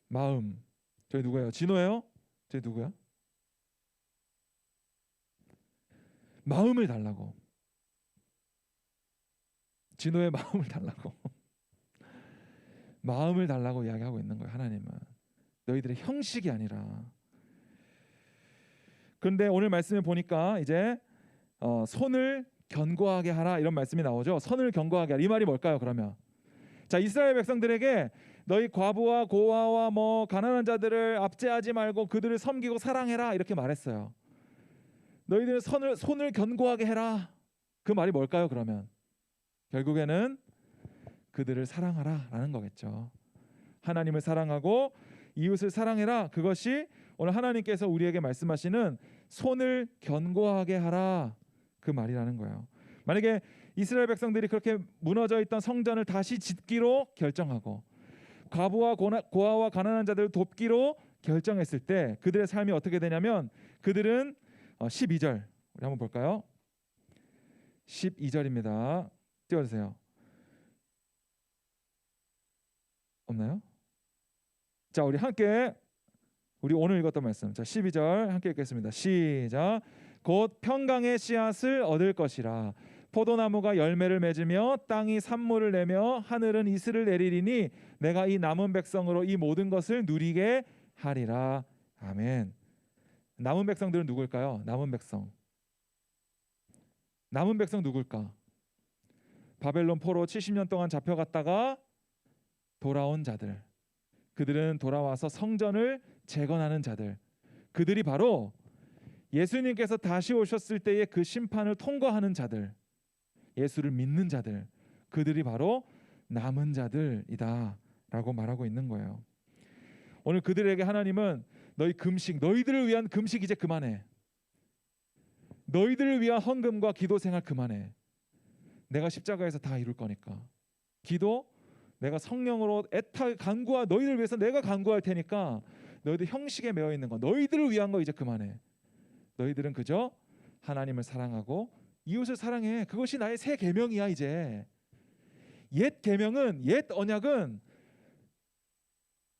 마음. 저희 누구예요? 진호예요? 저희 누구야? 마음을 달라고. 진호의 마음을 달라고. 마음을 달라고 이야기하고 있는 거예요. 하나님은. 너희들의 형식이 아니라. 그런데 오늘 말씀을 보니까 이제 손을 견고하게 하라 이런 말씀이 나오죠. 손을 견고하게 하라. 이 말이 뭘까요? 그러면 자, 이스라엘 백성들에게 너희 과부와 고아와 뭐 가난한 자들을 압제하지 말고 그들을 섬기고 사랑해라 이렇게 말했어요. 너희들은 손을 견고하게 해라. 그 말이 뭘까요? 그러면 결국에는 그들을 사랑하라라는 거겠죠. 하나님을 사랑하고 이웃을 사랑해라. 그것이 오늘 하나님께서 우리에게 말씀하시는 손을 견고하게 하라 그 말이라는 거예요. 만약에 이스라엘 백성들이 그렇게 무너져 있던 성전을 다시 짓기로 결정하고 과부와 고아와 가난한 자들을 돕기로 결정했을 때 그들의 삶이 어떻게 되냐면 그들은 12절 우리 한번 볼까요? 12절입니다. 띄워주세요. 없나요? 자, 우리 함께 우리 오늘 읽었던 말씀. 자, 12절 함께 읽겠습니다. 시작. 곧 평강의 씨앗을 얻을 것이라. 포도나무가 열매를 맺으며 땅이 산물을 내며 하늘은 이슬을 내리리니 내가 이 남은 백성으로 이 모든 것을 누리게 하리라. 아멘. 남은 백성들은 누굴까요? 남은 백성. 남은 백성 누굴까? 바벨론 포로 70년 동안 잡혀갔다가 돌아온 자들. 그들은 돌아와서 성전을 재건하는 자들. 그들이 바로 예수님께서 다시 오셨을 때의 그 심판을 통과하는 자들. 예수를 믿는 자들. 그들이 바로 남은 자들이다 라고 말하고 있는 거예요. 오늘 그들에게 하나님은 너희 금식, 너희들을 위한 금식 이제 그만해. 너희들을 위한 헌금과 기도 생활 그만해. 내가 십자가에서 다 이룰 거니까. 기도 내가 성령으로 애타 간구하 너희들 위해서 내가 간구할 테니까 너희들 형식에 매여 있는 거 너희들을 위한 거 이제 그만해. 너희들은 그저 하나님을 사랑하고 이웃을 사랑해. 그것이 나의 새 계명이야 이제. 옛 계명은 옛 언약은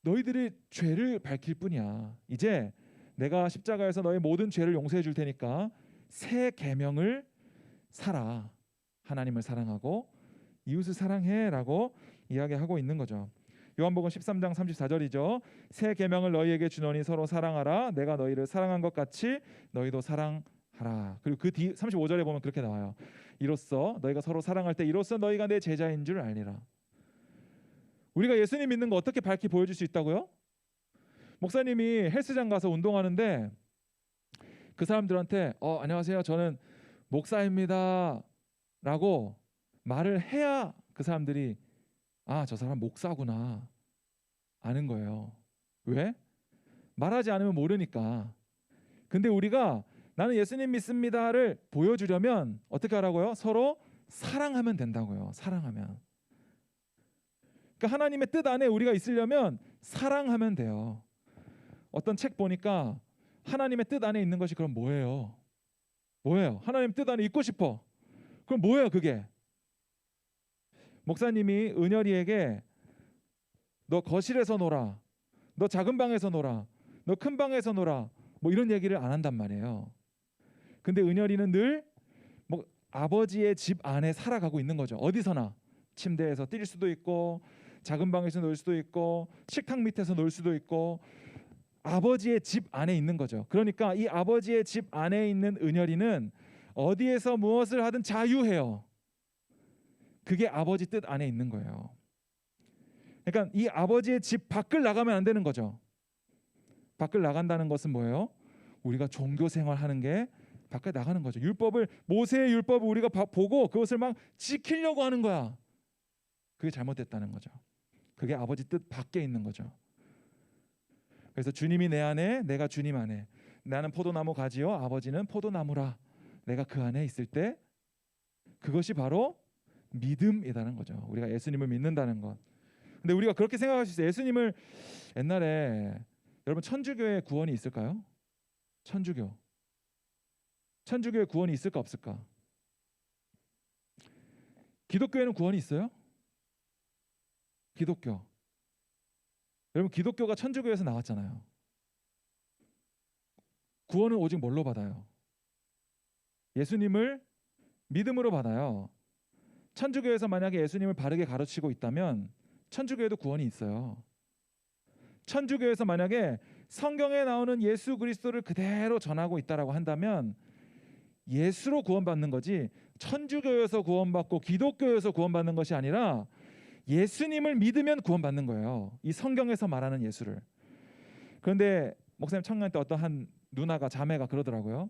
너희들이 죄를 밝힐 뿐이야. 이제 내가 십자가에서 너의 모든 죄를 용서해 줄 테니까 새 계명을 살아. 하나님을 사랑하고 이웃을 사랑해라고 이야기하고 있는 거죠. 요한복음 13장 34절이죠. 새 계명을 너희에게 주노니 서로 사랑하라. 내가 너희를 사랑한 것 같이 너희도 사랑하라. 그리고 그 뒤 35절에 보면 그렇게 나와요. 이로써 너희가 서로 사랑할 때 이로써 너희가 내 제자인 줄 알리라. 우리가 예수님 믿는 거 어떻게 밝히 보여줄 수 있다고요? 목사님이 헬스장 가서 운동하는데 그 사람들한테 안녕하세요. 저는 목사입니다. 라고 말을 해야 그 사람들이 저 사람 목사구나 아는 거예요. 왜? 말하지 않으면 모르니까. 근데 우리가 나는 예수님 믿습니다를 보여주려면 어떻게 하라고요? 서로 사랑하면 된다고요. 사랑하면. 그러니까 하나님의 뜻 안에 우리가 있으려면 사랑하면 돼요. 어떤 책 보니까 하나님의 뜻 안에 있는 것이 그럼 뭐예요? 뭐예요? 하나님 뜻 안에 있고 싶어. 그럼 뭐예요 그게? 목사님이 은열이에게 너 거실에서 놀아, 너 작은 방에서 놀아, 너 큰 방에서 놀아 뭐 이런 얘기를 안 한단 말이에요. 근데 은열이는 늘 뭐 아버지의 집 안에 살아가고 있는 거죠. 어디서나 침대에서 뛸 수도 있고 작은 방에서 놀 수도 있고 식탁 밑에서 놀 수도 있고 아버지의 집 안에 있는 거죠. 그러니까 이 아버지의 집 안에 있는 은열이는 어디에서 무엇을 하든 자유해요. 그게 아버지 뜻 안에 있는 거예요. 그러니까 이 아버지의 집 밖을 나가면 안 되는 거죠. 밖을 나간다는 것은 뭐예요? 우리가 종교 생활하는 게 밖에 나가는 거죠. 율법을 모세의 율법을 우리가 보고 그것을 막 지키려고 하는 거야. 그게 잘못됐다는 거죠. 그게 아버지 뜻 밖에 있는 거죠. 그래서 주님이 내 안에 내가 주님 안에 나는 포도나무 가지요 아버지는 포도나무라. 내가 그 안에 있을 때 그것이 바로 믿음이라는 거죠. 우리가 예수님을 믿는다는 것. 근데 우리가 그렇게 생각할 수 있어요. 예수님을 옛날에 여러분 천주교에 구원이 있을까요? 천주교에 구원이 있을까 없을까? 기독교에는 구원이 있어요? 기독교. 여러분 기독교가 천주교에서 나왔잖아요. 구원은 오직 뭘로 받아요? 예수님을 믿음으로 받아요. 천주교에서 만약에 예수님을 바르게 가르치고 있다면 천주교에도 구원이 있어요. 천주교에서 만약에 성경에 나오는 예수 그리스도를 그대로 전하고 있다라고 한다면 예수로 구원받는 거지 천주교에서 구원받고 기독교에서 구원받는 것이 아니라 예수님을 믿으면 구원받는 거예요. 이 성경에서 말하는 예수를. 그런데 목사님 청년 때 어떤 한 누나가 자매가 그러더라고요.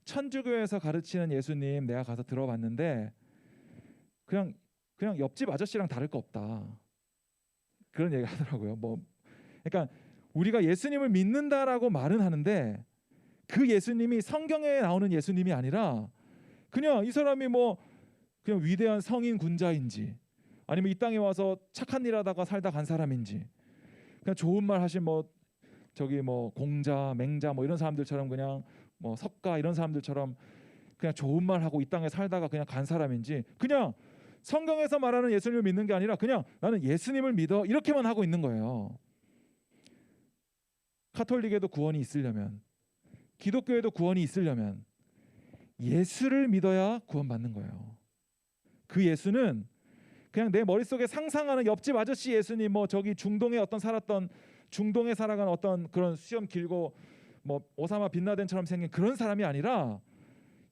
천주교에서 가르치는 예수님 내가 가서 들어봤는데 그냥 옆집 아저씨랑 다를 거 없다. 그런 얘기 하더라고요. 그러니까 우리가 예수님을 믿는다라고 말은 하는데 그 예수님이 성경에 나오는 예수님이 아니라 그냥 이 사람이 그냥 위대한 성인 군자인지 아니면 이 땅에 와서 착한 일 하다가 살다 간 사람인지 그냥 좋은 말 하신 공자, 맹자 이런 사람들처럼 그냥 석가 이런 사람들처럼 그냥 좋은 말 하고 이 땅에 살다가 그냥 간 사람인지 그냥 성경에서 말하는 예수님을 믿는 게 아니라 그냥 나는 예수님을 믿어 이렇게만 하고 있는 거예요. 카톨릭에도 구원이 있으려면 기독교에도 구원이 있으려면 예수를 믿어야 구원받는 거예요. 그 예수는 그냥 내 머릿속에 상상하는 옆집 아저씨 예수님 저기 중동에 중동에 살아가는 어떤 그런 수염 길고 오사마 빈라덴처럼 생긴 그런 사람이 아니라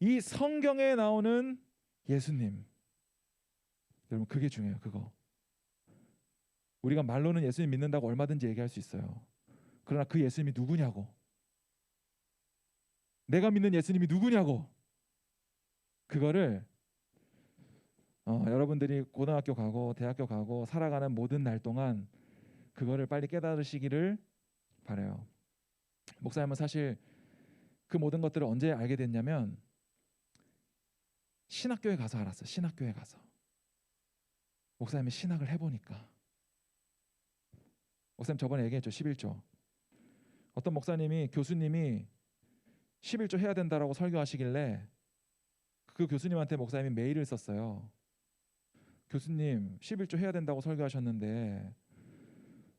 이 성경에 나오는 예수님. 여러분 그게 중요해요. 그거. 우리가 말로는 예수님 믿는다고 얼마든지 얘기할 수 있어요. 그러나 그 예수님이 누구냐고. 내가 믿는 예수님이 누구냐고. 그거를 여러분들이 고등학교 가고 대학교 가고 살아가는 모든 날 동안 그거를 빨리 깨달으시기를 바라요. 목사님은 사실 그 모든 것들을 언제 알게 됐냐면 신학교에 가서 알았어요. 신학교에 가서 목사님이 신학을 해보니까. 목사님 저번에 얘기했죠. 11조. 어떤 목사님이 교수님이 11조 해야 된다라고 설교하시길래 그 교수님한테 목사님이 메일을 썼어요. 교수님 11조 해야 된다고 설교하셨는데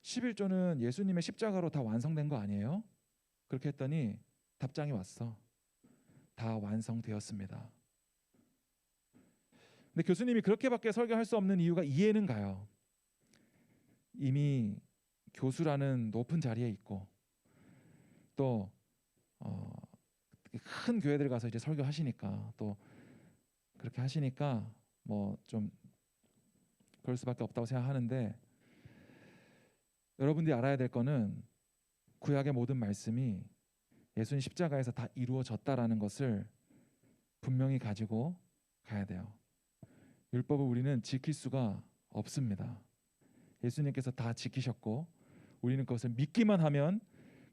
11조는 예수님의 십자가로 다 완성된 거 아니에요? 그렇게 했더니 답장이 왔어. 다 완성되었습니다. 근데 교수님이 그렇게밖에 설교할 수 없는 이유가 이해는 가요. 이미 교수라는 높은 자리에 있고 또 큰 교회들 가서 이제 설교하시니까 또 그렇게 하시니까 뭐 좀 그럴 수밖에 없다고 생각하는데 여러분들이 알아야 될 거는 구약의 모든 말씀이 예수님 십자가에서 다 이루어졌다라는 것을 분명히 가지고 가야 돼요. 율법을 우리는 지킬 수가 없습니다. 예수님께서 다 지키셨고 우리는 그것을 믿기만 하면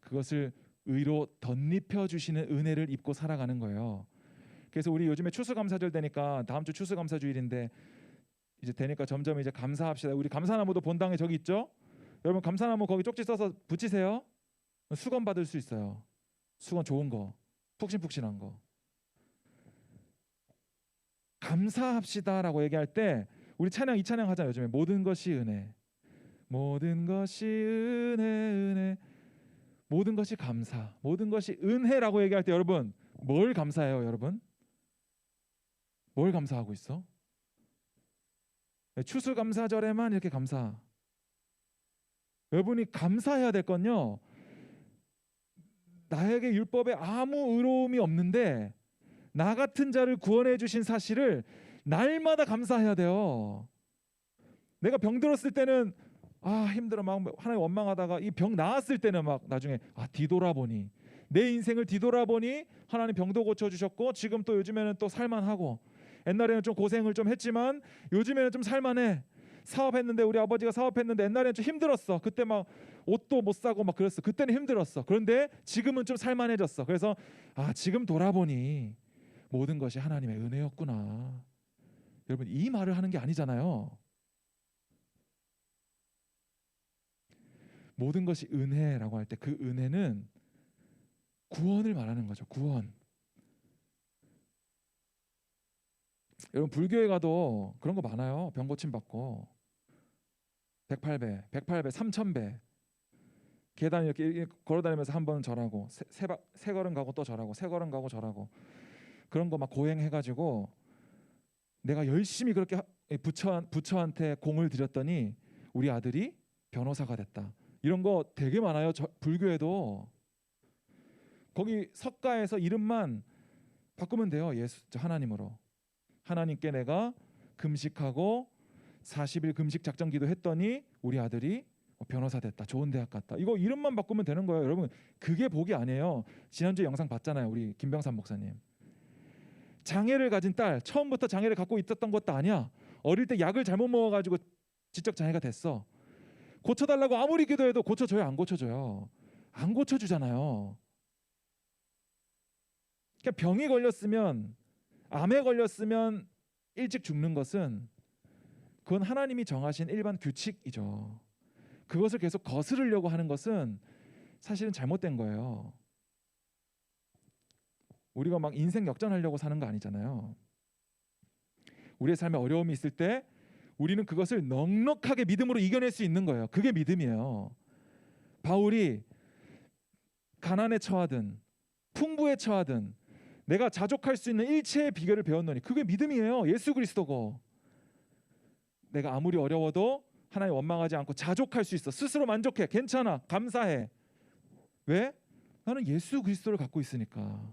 그것을 의로 덧입혀 주시는 은혜를 입고 살아가는 거예요. 그래서 우리 요즘에 추수감사절 되니까 다음 주 추수감사주일인데 이제 되니까 점점 이제 감사합시다. 우리 감사나무도 본당에 저기 있죠? 여러분 감사나무 거기 쪽지 써서 붙이세요. 수건 받을 수 있어요. 수건 좋은 거, 푹신푹신한 거. 감사합시다라고 얘기할 때 우리 찬양 이 찬양 하잖아요. 요즘에 모든 것이 은혜, 모든 것이 은혜, 모든 것이 감사, 모든 것이 은혜라고 얘기할 때 여러분 뭘 감사해요, 여러분? 뭘 감사하고 있어? 추수감사절에만 이렇게 감사. 여러분이 감사해야 될 건요. 나에게 율법에 아무 의로움이 없는데 나 같은 자를 구원해 주신 사실을 날마다 감사해야 돼요. 내가 병들었을 때는 힘들어 막 하나님 원망하다가 이 병 나았을 때는 막 나중에 뒤돌아보니 내 인생을 뒤돌아보니 하나님 병도 고쳐주셨고 지금 또 요즘에는 또 살만하고 옛날에는 좀 고생을 좀 했지만 요즘에는 좀 살만해. 사업했는데 우리 아버지가 사업했는데 옛날에는 좀 힘들었어. 그때 막 옷도 못 사고 막 그랬어. 그때는 힘들었어. 그런데 지금은 좀 살만해졌어. 그래서 지금 돌아보니 모든 것이 하나님의 은혜였구나. 여러분 이 말을 하는 게 아니잖아요. 모든 것이 은혜라고 할 때 그 은혜는 구원을 말하는 거죠. 구원. 여러분 불교에 가도 그런 거 많아요. 병 고침 받고 108배, 3000배 계단 이렇게 걸어다니면서 한 번 절하고 세 걸음 가고 또 절하고 세 걸음 가고 절하고 그런 거 막 고행해가지고 내가 열심히 그렇게 부처한테 공을 들였더니 우리 아들이 변호사가 됐다. 이런 거 되게 많아요. 불교에도. 거기 석가에서 이름만 바꾸면 돼요. 하나님으로. 하나님께 내가 금식하고 40일 금식 작정 기도했더니 우리 아들이 변호사 됐다. 좋은 대학 갔다. 이거 이름만 바꾸면 되는 거예요. 여러분 그게 복이 아니에요. 지난주에 영상 봤잖아요. 우리 김병삼 목사님. 장애를 가진 딸, 처음부터 장애를 갖고 있었던 것도 아니야. 어릴 때 약을 잘못 먹어가지고 지적 장애가 됐어. 고쳐달라고 아무리 기도해도 고쳐줘요? 안 고쳐줘요? 안 고쳐주잖아요. 그러니까 병이 걸렸으면, 암에 걸렸으면 일찍 죽는 것은 그건 하나님이 정하신 일반 규칙이죠. 그것을 계속 거스르려고 하는 것은 사실은 잘못된 거예요. 우리가 막 인생 역전하려고 사는 거 아니잖아요. 우리의 삶에 어려움이 있을 때 우리는 그것을 넉넉하게 믿음으로 이겨낼 수 있는 거예요. 그게 믿음이에요. 바울이 가난에 처하든 풍부에 처하든 내가 자족할 수 있는 일체의 비결을 배웠노니 그게 믿음이에요. 예수 그리스도고. 내가 아무리 어려워도 하나님 원망하지 않고 자족할 수 있어. 스스로 만족해. 괜찮아. 감사해. 왜? 나는 예수 그리스도를 갖고 있으니까.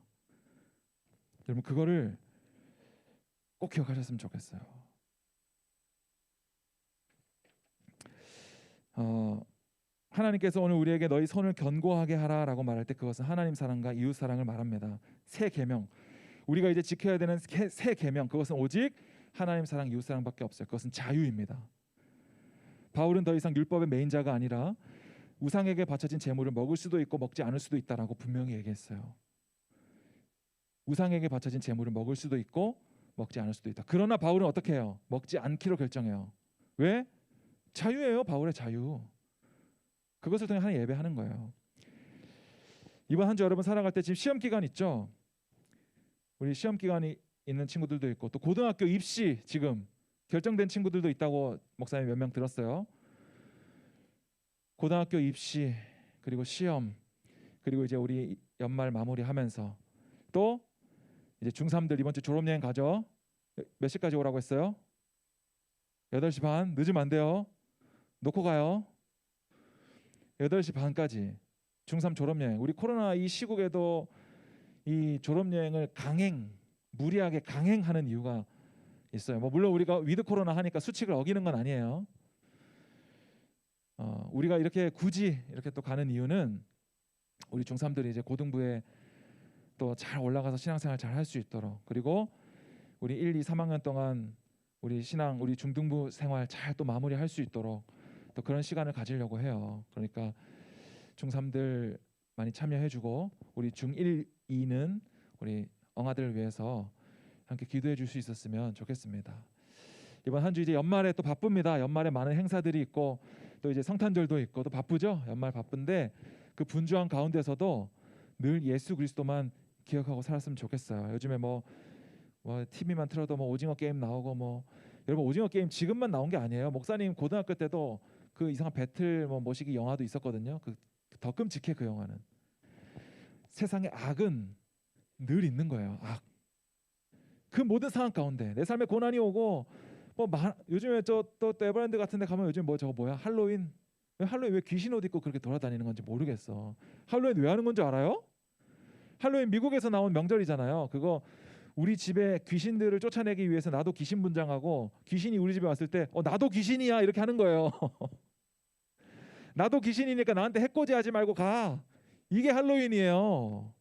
여러분 그거를 꼭 기억하셨으면 좋겠어요. 하나님께서 오늘 우리에게 너희 손을 견고하게 하라라고 말할 때 그것은 하나님 사랑과 이웃 사랑을 말합니다. 새 계명. 우리가 이제 지켜야 되는 새 계명. 그것은 오직 하나님 사랑, 이웃 사랑밖에 없어요. 그것은 자유입니다. 바울은 더 이상 율법의 매인자가 아니라 우상에게 바쳐진 제물을 먹을 수도 있고 먹지 않을 수도 있다라고 분명히 얘기했어요. 우상에게 바쳐진 제물을 먹을 수도 있고 먹지 않을 수도 있다. 그러나 바울은 어떻게 해요? 먹지 않기로 결정해요. 왜? 자유예요. 바울의 자유. 그것을 통해 하나님 예배하는 거예요. 이번 한 주 여러분 살아갈 때 지금 시험 기간 있죠? 우리 시험 기간이 있는 친구들도 있고 또 고등학교 입시 지금 결정된 친구들도 있다고 목사님 몇 명 들었어요. 고등학교 입시 그리고 시험 그리고 이제 우리 연말 마무리하면서 또 이제 중3들 이번 주 졸업여행 가죠. 몇 시까지 오라고 했어요? 8시 반. 늦으면 안 돼요. 놓고 가요. 8시 반까지 중3 졸업여행. 우리 코로나 이 시국에도 이 졸업여행을 무리하게 강행하는 이유가 있어요. 뭐 물론 우리가 위드 코로나 하니까 수칙을 어기는 건 아니에요. 우리가 이렇게 굳이 이렇게 또 가는 이유는 우리 중3들이 이제 고등부에 또 잘 올라가서 신앙생활 잘 할 수 있도록, 그리고 우리 1, 2, 3학년 동안 우리 중등부 생활 잘 또 마무리할 수 있도록 또 그런 시간을 가지려고 해요. 그러니까 중3들 많이 참여해주고 우리 중1, 2는 우리 엉아들을 위해서 함께 기도해 줄 수 있었으면 좋겠습니다. 이번 한 주 이제 연말에 또 바쁩니다. 연말에 많은 행사들이 있고 또 이제 성탄절도 있고 또 바쁘죠. 연말 바쁜데 그 분주한 가운데서도 늘 예수 그리스도만 기억하고 살았으면 좋겠어요. 요즘에 뭐 TV만 틀어도 뭐 오징어 게임 나오고 뭐 여러분 오징어 게임 지금만 나온 게 아니에요. 목사님 고등학교 때도 그 이상한 배틀 모시기 영화도 있었거든요. 그 더 끔찍해 그 영화는. 세상에 악은 늘 있는 거예요. 악. 그 모든 상황 가운데 내 삶에 고난이 오고 요즘에 또 에버랜드 같은 데 가면 요즘 저거 뭐야? 할로윈 왜 귀신 옷 입고 그렇게 돌아다니는 건지 모르겠어. 할로윈 왜 하는 건지 알아요? 할로윈 미국에서 나온 명절이잖아요. 그거 우리 집에 귀신들을 쫓아내기 위해서 나도 귀신 분장하고 귀신이 우리 집에 왔을 때 나도 귀신이야 이렇게 하는 거예요. 나도 귀신이니까 나한테 해코지하지 말고 가. 이게 할로윈이에요.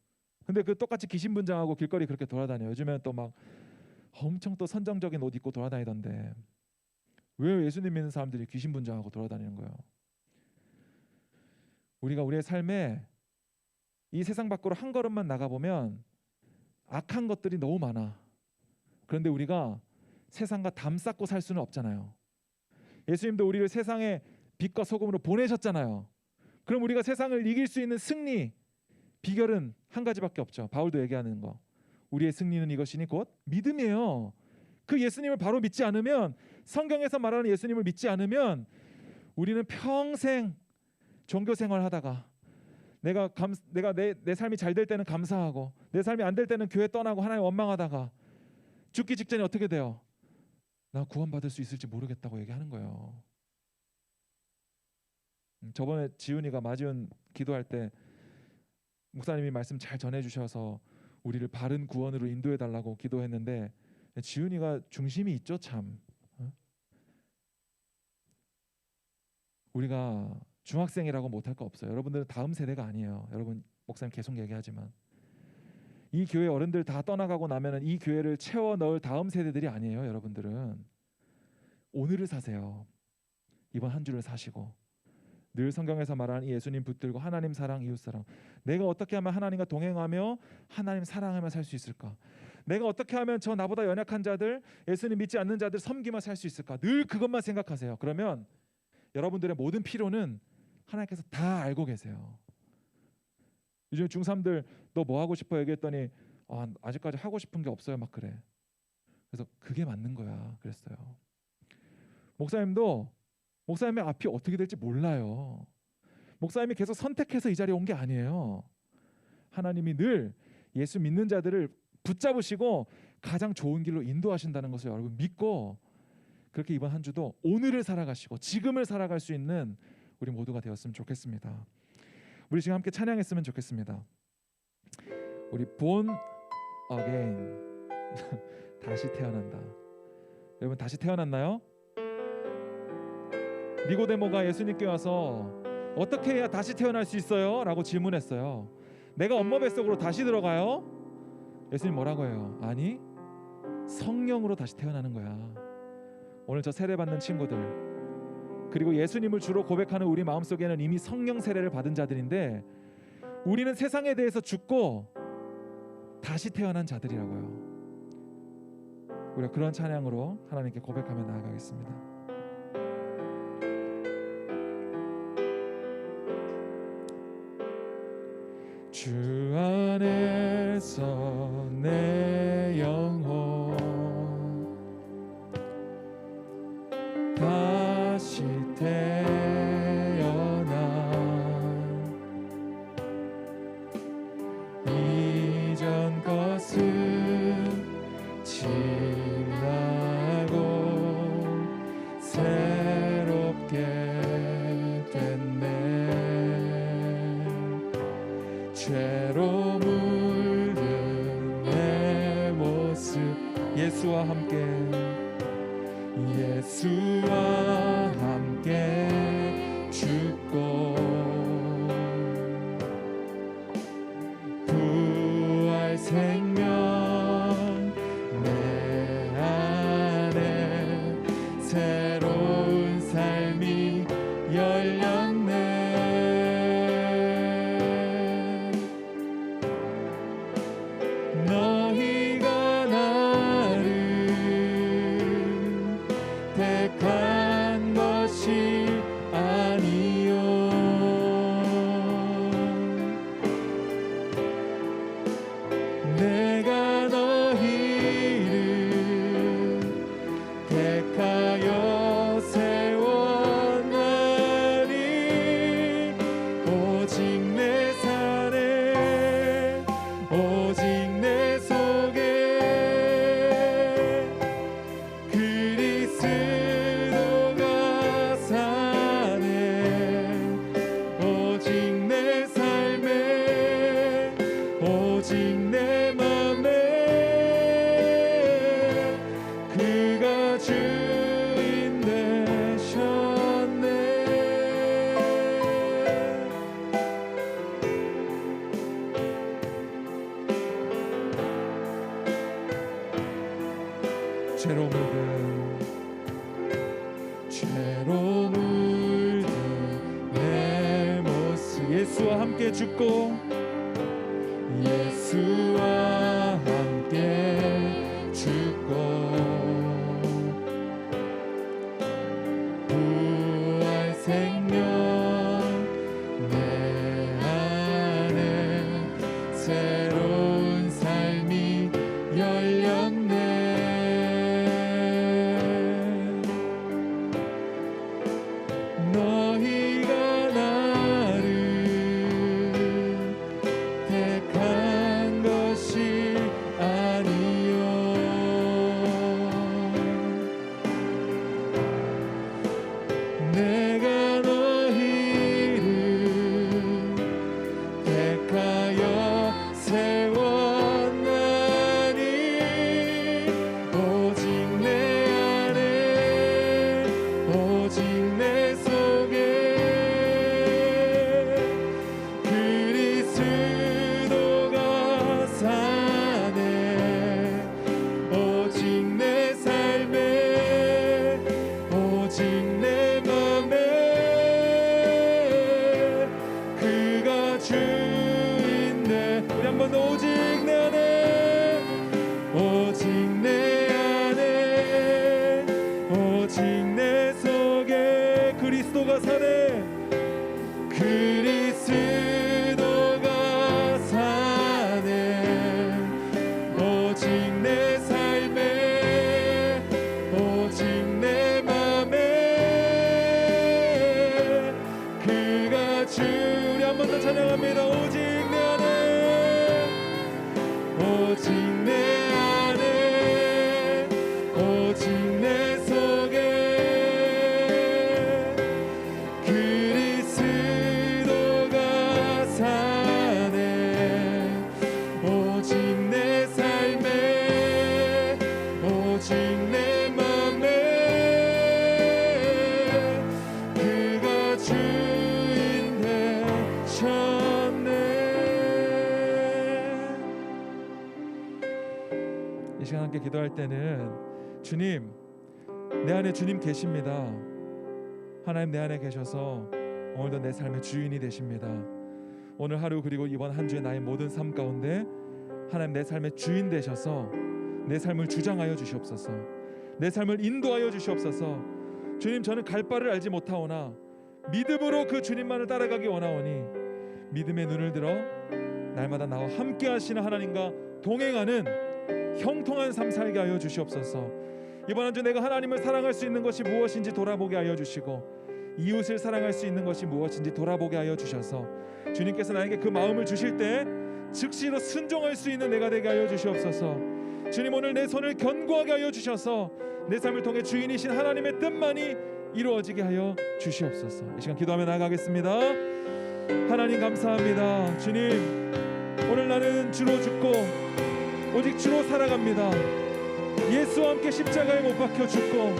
근데 그 똑같이 귀신 분장하고 길거리 그렇게 돌아다녀요. 요즘엔 또 막 엄청 또 선정적인 옷 입고 돌아다니던데 왜 예수님 믿는 사람들이 귀신 분장하고 돌아다니는 거예요? 우리가 우리의 삶에 이 세상 밖으로 한 걸음만 나가보면 악한 것들이 너무 많아. 그런데 우리가 세상과 담쌓고 살 수는 없잖아요. 예수님도 우리를 세상의 빛과 소금으로 보내셨잖아요. 그럼 우리가 세상을 이길 수 있는 승리 비결은 한 가지밖에 없죠. 바울도 얘기하는 거. 우리의 승리는 이것이니 곧 믿음이에요. 그 예수님을 바로 믿지 않으면, 성경에서 말하는 예수님을 믿지 않으면 우리는 평생 종교 생활하다가 내가 내 삶이 잘 될 때는 감사하고 내 삶이 안 될 때는 교회 떠나고 하나님 원망하다가 죽기 직전에 어떻게 돼요? 나 구원받을 수 있을지 모르겠다고 얘기하는 거예요. 저번에 지훈이가 마지훈 기도할 때 목사님이 말씀 잘 전해주셔서 우리를 바른 구원으로 인도해달라고 기도했는데 지훈이가 중심이 있죠 참. 우리가 중학생이라고 못할 거 없어요. 여러분들은 다음 세대가 아니에요. 여러분 목사님 계속 얘기하지만 이 교회 어른들 다 떠나가고 나면은 이 교회를 채워 넣을 다음 세대들이 아니에요. 여러분들은 오늘을 사세요. 이번 한 주를 사시고 늘 성경에서 말하는 이 예수님 붙들고 하나님 사랑 이웃 사랑, 내가 어떻게 하면 하나님과 동행하며 하나님 사랑하며 살 수 있을까? 내가 어떻게 하면 저 나보다 연약한 자들, 예수님 믿지 않는 자들 섬기며 살 수 있을까? 늘 그것만 생각하세요. 그러면 여러분들의 모든 필요는 하나님께서 다 알고 계세요. 요즘 중3들 너 뭐 하고 싶어 얘기했더니 아직까지 하고 싶은 게 없어요 막 그래. 그래서 그게 맞는 거야 그랬어요. 목사님의 앞이 어떻게 될지 몰라요. 목사님이 계속 선택해서 이 자리에 온 게 아니에요. 하나님이 늘 예수 믿는 자들을 붙잡으시고 가장 좋은 길로 인도하신다는 것을 여러분 믿고 그렇게 이번 한 주도 오늘을 살아가시고 지금을 살아갈 수 있는 우리 모두가 되었으면 좋겠습니다. 우리 지금 함께 찬양했으면 좋겠습니다. 우리 born again 다시 태어난다. 여러분 다시 태어났나요? 니고데모가 예수님께 와서 어떻게 해야 다시 태어날 수 있어요? 라고 질문했어요. 내가 엄마 뱃속으로 다시 들어가요? 예수님 뭐라고 해요? 아니, 성령으로 다시 태어나는 거야. 오늘 저 세례받는 친구들 그리고 예수님을 주로 고백하는 우리 마음속에는 이미 성령 세례를 받은 자들인데 우리는 세상에 대해서 죽고 다시 태어난 자들이라고요. 우리가 그런 찬양으로 하나님께 고백하며 나아가겠습니다. 주 안에서 내 영혼 다시 태어나 이전 것은 지나고 새롭게 됐네. 죄로 물든 내 모습 예수와 함께 죽고 부활 생명 내 안에 새로운 삶이 열렸네. 너희가 나를 택한 것이 아니요 내가 너희를 택하여 세웠나니 오직 내 산에 오직 내 속에 그리스도가 사네. 오직 내 삶에 오직 내 맘에 그가 주인 되셨네. 죄로 물든 내 모습 예수와 함께 죽고 예수와 함께 죽고 부활 생명 내 안에 새로운 삶이 열렸네. 너희가 나를 택한 것이 아니요 내가 너희를 택하여 세웠나니 오직 내 안에 오직 내 속에 그리스도가 사네. 오직 내 삶에 오직 내 맘에 그가 주인네. 우리 한 번 더 오직 내 안에 오직 내 안에 오직 내 속에 그리스도가 사네. 그리스도가 사네. 오직 내 삶에 오직 내 맘에 그가 주. 우리 한 번 더 찬양합니다. 오직 내 안에 오직 내 안에 오직 내 속에 그리스도가 사네. 오직 내 삶에 오직 내 맘에 그가 주인 되셨네. 이 시간 함께 기도할 때는 주님, 내 안에 주님 계십니다. 하나님 내 안에 계셔서 오늘도 내 삶의 주인이 되십니다. 오늘 하루 그리고 이번 한 주의 나의 모든 삶 가운데 하나님 내 삶의 주인 되셔서 내 삶을 주장하여 주시옵소서. 내 삶을 인도하여 주시옵소서. 주님, 저는 갈 바를 알지 못하오나 믿음으로 그 주님만을 따라가기 원하오니 믿음의 눈을 들어 날마다 나와 함께 하시는 하나님과 동행하는 형통한 삶 살게 하여 주시옵소서. 이번 한 주 내가 하나님을 사랑할 수 있는 것이 무엇인지 돌아보게 하여 주시고 이웃을 사랑할 수 있는 것이 무엇인지 돌아보게 하여 주셔서 주님께서 나에게 그 마음을 주실 때 즉시로 순종할 수 있는 내가 되게 하여 주시옵소서. 주님, 오늘 내 손을 견고하게 하여 주셔서 내 삶을 통해 주인이신 하나님의 뜻만이 이루어지게 하여 주시옵소서. 이 시간 기도하며 나아가겠습니다. 하나님 감사합니다. 주님, 오늘 나는 주로 죽고 오직 주로 살아갑니다. 예수와 함께 십자가에 못 박혀 죽고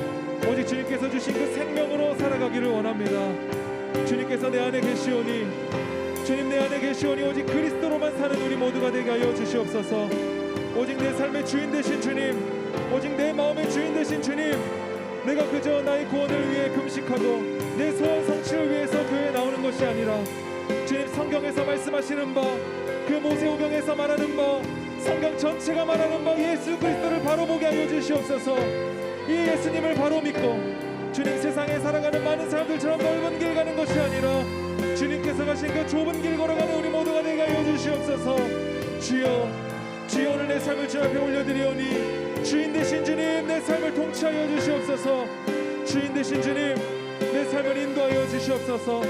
오직 주님께서 주신 그 생명으로 살아가기를 원합니다. 주님께서 내 안에 계시오니 주님 내 안에 계시오니 오직 그리스도로만 사는 우리 모두가 되게 하여 주시옵소서. 오직 내 삶의 주인 되신 주님, 오직 내 마음의 주인 되신 주님, 내가 그저 나의 구원을 위해 금식하고 내 소원 성취를 위해서 교회에 나오는 것이 아니라 주님 성경에서 말씀하시는 바, 그 모세오경에서 말하는 바, 성경 전체가 말하는 바 예수 그리스도를 바로 보게 하여 주시옵소서. 이 예수님을 바로 믿고 주님 세상에 살아가는 많은 사람들처럼 넓은 길 가는 것이 아니라 주님께서 가신 그 좁은 길 걸어가는 우리 모두가 되게 하여 주시옵소서. 주여, 주여, 오늘 내 삶을 주 앞에 올려드리오니 주인 되신 주님 내 삶을 통치하여 주시옵소서. 주인 되신 주님 내 삶을 인도하여 주시옵소서.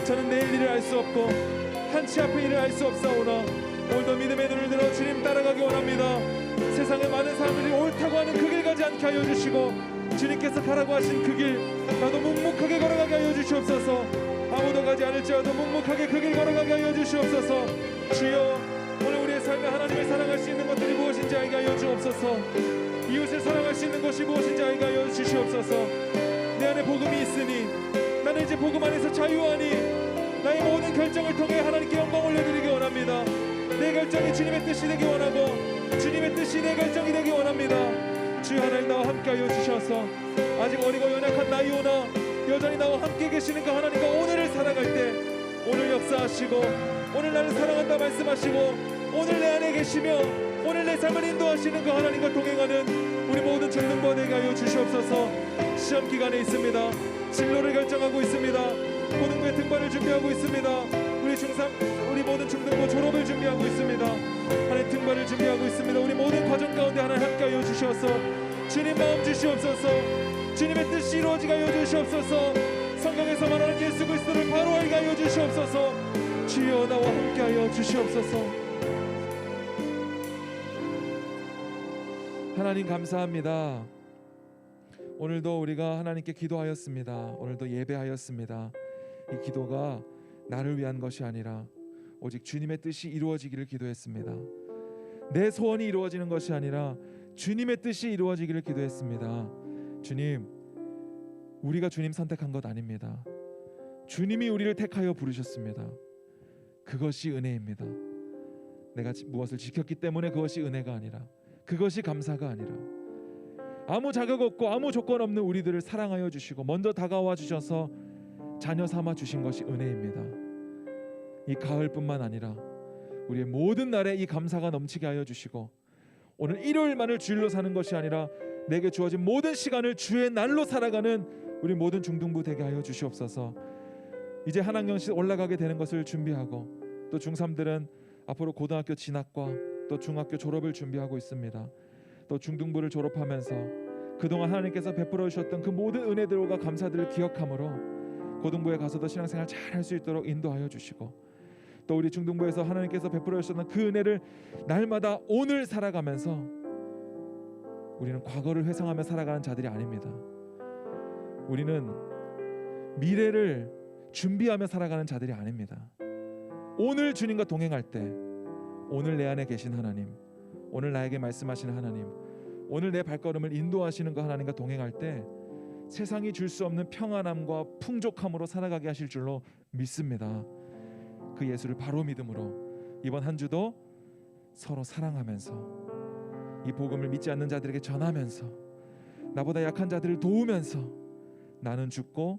저는 내일 일을 알 수 없고 한치 앞의 일을 알 수 없사오나 오늘도 믿음의 눈을 들어 주님 따라가기 원합니다. 세상의 많은 사람들이 옳다고 하는 그 길 가지 않게 하여 주시고 주님께서 가라고 하신 그 길 나도 묵묵하게 걸어가게 하여 주시옵소서. 아무도 가지 않을지라도 묵묵하게 그 길 걸어가게 하여 주시옵소서. 주여, 오늘 우리의 삶에 하나님을 사랑할 수 있는 것들이 무엇인지 알게 하여 주옵소서. 이웃을 사랑할 수 있는 것이 무엇인지 알게 하여 주시옵소서. 내 안에 복음이 있으니 나는 이제 복음 안에서 자유하니 나의 모든 결정을 통해 하나님께 영광 올려드리기 원합니다. 내 결정이 주님의 뜻이 되기 원하고 주님의 뜻이 내 결정이 되기 원합니다. 주여, 하나님 나와 함께 하여 주셔서 아직 어리고 연약한 나이오나 여전히 나와 함께 계시는 그 하나님과 오늘을 살아갈 때 오늘 역사하시고 오늘 나를 사랑한다 말씀하시고 오늘 내 안에 계시며 오늘 내 삶을 인도하시는 그 하나님과 동행하는 우리 모든 중등부 되게 하여 주시옵소서. 시험 기간에 있습니다. 진로를 결정하고 있습니다. 고등부의 등반을 준비하고 있습니다. 우리 모든 중등부 졸업을 준비하고 있습니다. 하나님 등반을 준비하고 있습니다. 우리 모든 과정 가운데 하나님 함께 하여 주셔서 주님 마음 주시옵소서. 주님의 뜻이 이루어지게 하여 주시옵소서. 성경에서 말하는 예수 그리스도를 바로 알게 하여 주시옵소서. 주여, 나와 함께 하여 주시옵소서. 하나님 감사합니다. 오늘도 우리가 하나님께 기도하였습니다. 오늘도 예배하였습니다. 이 기도가 나를 위한 것이 아니라 오직 주님의 뜻이 이루어지기를 기도했습니다. 내 소원이 이루어지는 것이 아니라 주님의 뜻이 이루어지기를 기도했습니다. 주님, 우리가 주님 선택한 것 아닙니다. 주님이 우리를 택하여 부르셨습니다. 그것이 은혜입니다. 내가 무엇을 지켰기 때문에 그것이 은혜가 아니라, 그것이 감사가 아니라, 아무 자격 없고 아무 조건 없는 우리들을 사랑하여 주시고 먼저 다가와 주셔서 자녀 삼아 주신 것이 은혜입니다. 이 가을뿐만 아니라 우리의 모든 날에 이 감사가 넘치게 하여 주시고 오늘 일요일만을 주일로 사는 것이 아니라 내게 주어진 모든 시간을 주의 날로 살아가는 우리 모든 중등부 되게 하여 주시옵소서. 이제 한 학년씩 올라가게 되는 것을 준비하고 또 중3들은 앞으로 고등학교 진학과 또 중학교 졸업을 준비하고 있습니다. 또 중등부를 졸업하면서 그동안 하나님께서 베풀어 주셨던 그 모든 은혜들과 감사들을 기억함으로 고등부에 가서도 신앙생활 잘 할 수 있도록 인도하여 주시고 또 우리 중등부에서 하나님께서 베풀어 주셨던 그 은혜를 날마다 오늘 살아가면서 우리는 과거를 회상하며 살아가는 자들이 아닙니다. 우리는 미래를 준비하며 살아가는 자들이 아닙니다. 오늘 주님과 동행할 때 오늘 내 안에 계신 하나님, 오늘 나에게 말씀하시는 하나님, 오늘 내 발걸음을 인도하시는 그 하나님과 동행할 때 세상이 줄 수 없는 평안함과 풍족함으로 살아가게 하실 줄로 믿습니다. 그 예수를 바로 믿음으로 이번 한 주도 서로 사랑하면서 이 복음을 믿지 않는 자들에게 전하면서 나보다 약한 자들을 도우면서 나는 죽고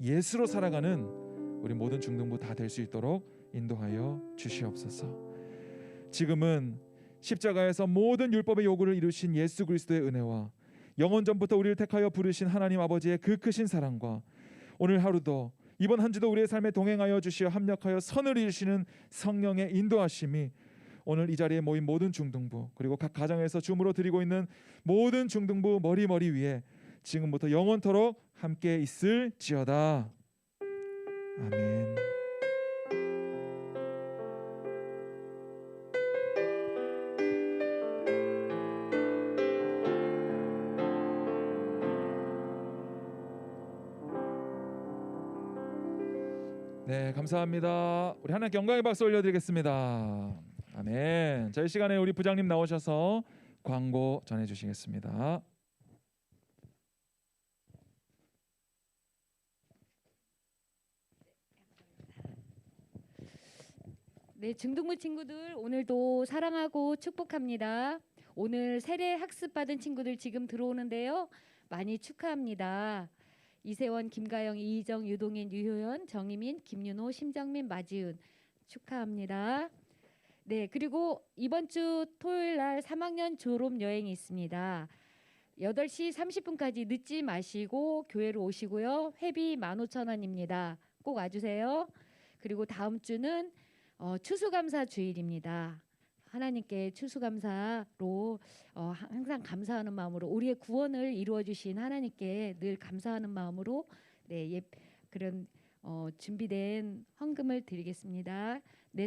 예수로 살아가는 우리 모든 중등부 다 될 수 있도록 인도하여 주시옵소서. 지금은 십자가에서 모든 율법의 요구를 이루신 예수 그리스도의 은혜와 영원 전부터 우리를 택하여 부르신 하나님 아버지의 그 크신 사랑과 오늘 하루도 이번 한 주도 우리의 삶에 동행하여 주시어 합력하여 선을 이루시는 성령의 인도하심이 오늘 이 자리에 모인 모든 중등부 그리고 각 가정에서 줌으로 드리고 있는 모든 중등부 머리 위에 지금부터 영원토록 함께 있을지어다. 아멘. 네, 감사합니다. 우리 하나님께 영광의 박수 올려드리겠습니다. 아멘. 자, 이 시간에 우리 부장님 나오셔서 광고 전해주시겠습니다. 네, 중등부 친구들 오늘도 사랑하고 축복합니다. 오늘 세례 학습받은 친구들 지금 들어오는데요. 많이 축하합니다. 이세원, 김가영, 이희정, 유동인, 유효연, 정희민, 김윤호, 심정민, 마지은 축하합니다. 네, 그리고 이번 주 토요일 날 3학년 졸업 여행이 있습니다. 8시 30분까지 늦지 마시고 교회로 오시고요. 회비 15,000원입니다. 꼭 와주세요. 그리고 다음 주는 추수감사 주일입니다. 하나님께 추수감사로 항상 감사하는 마음으로 우리의 구원을 이루어 주신 하나님께 늘 감사하는 마음으로 그런 준비된 헌금을 드리겠습니다. 네,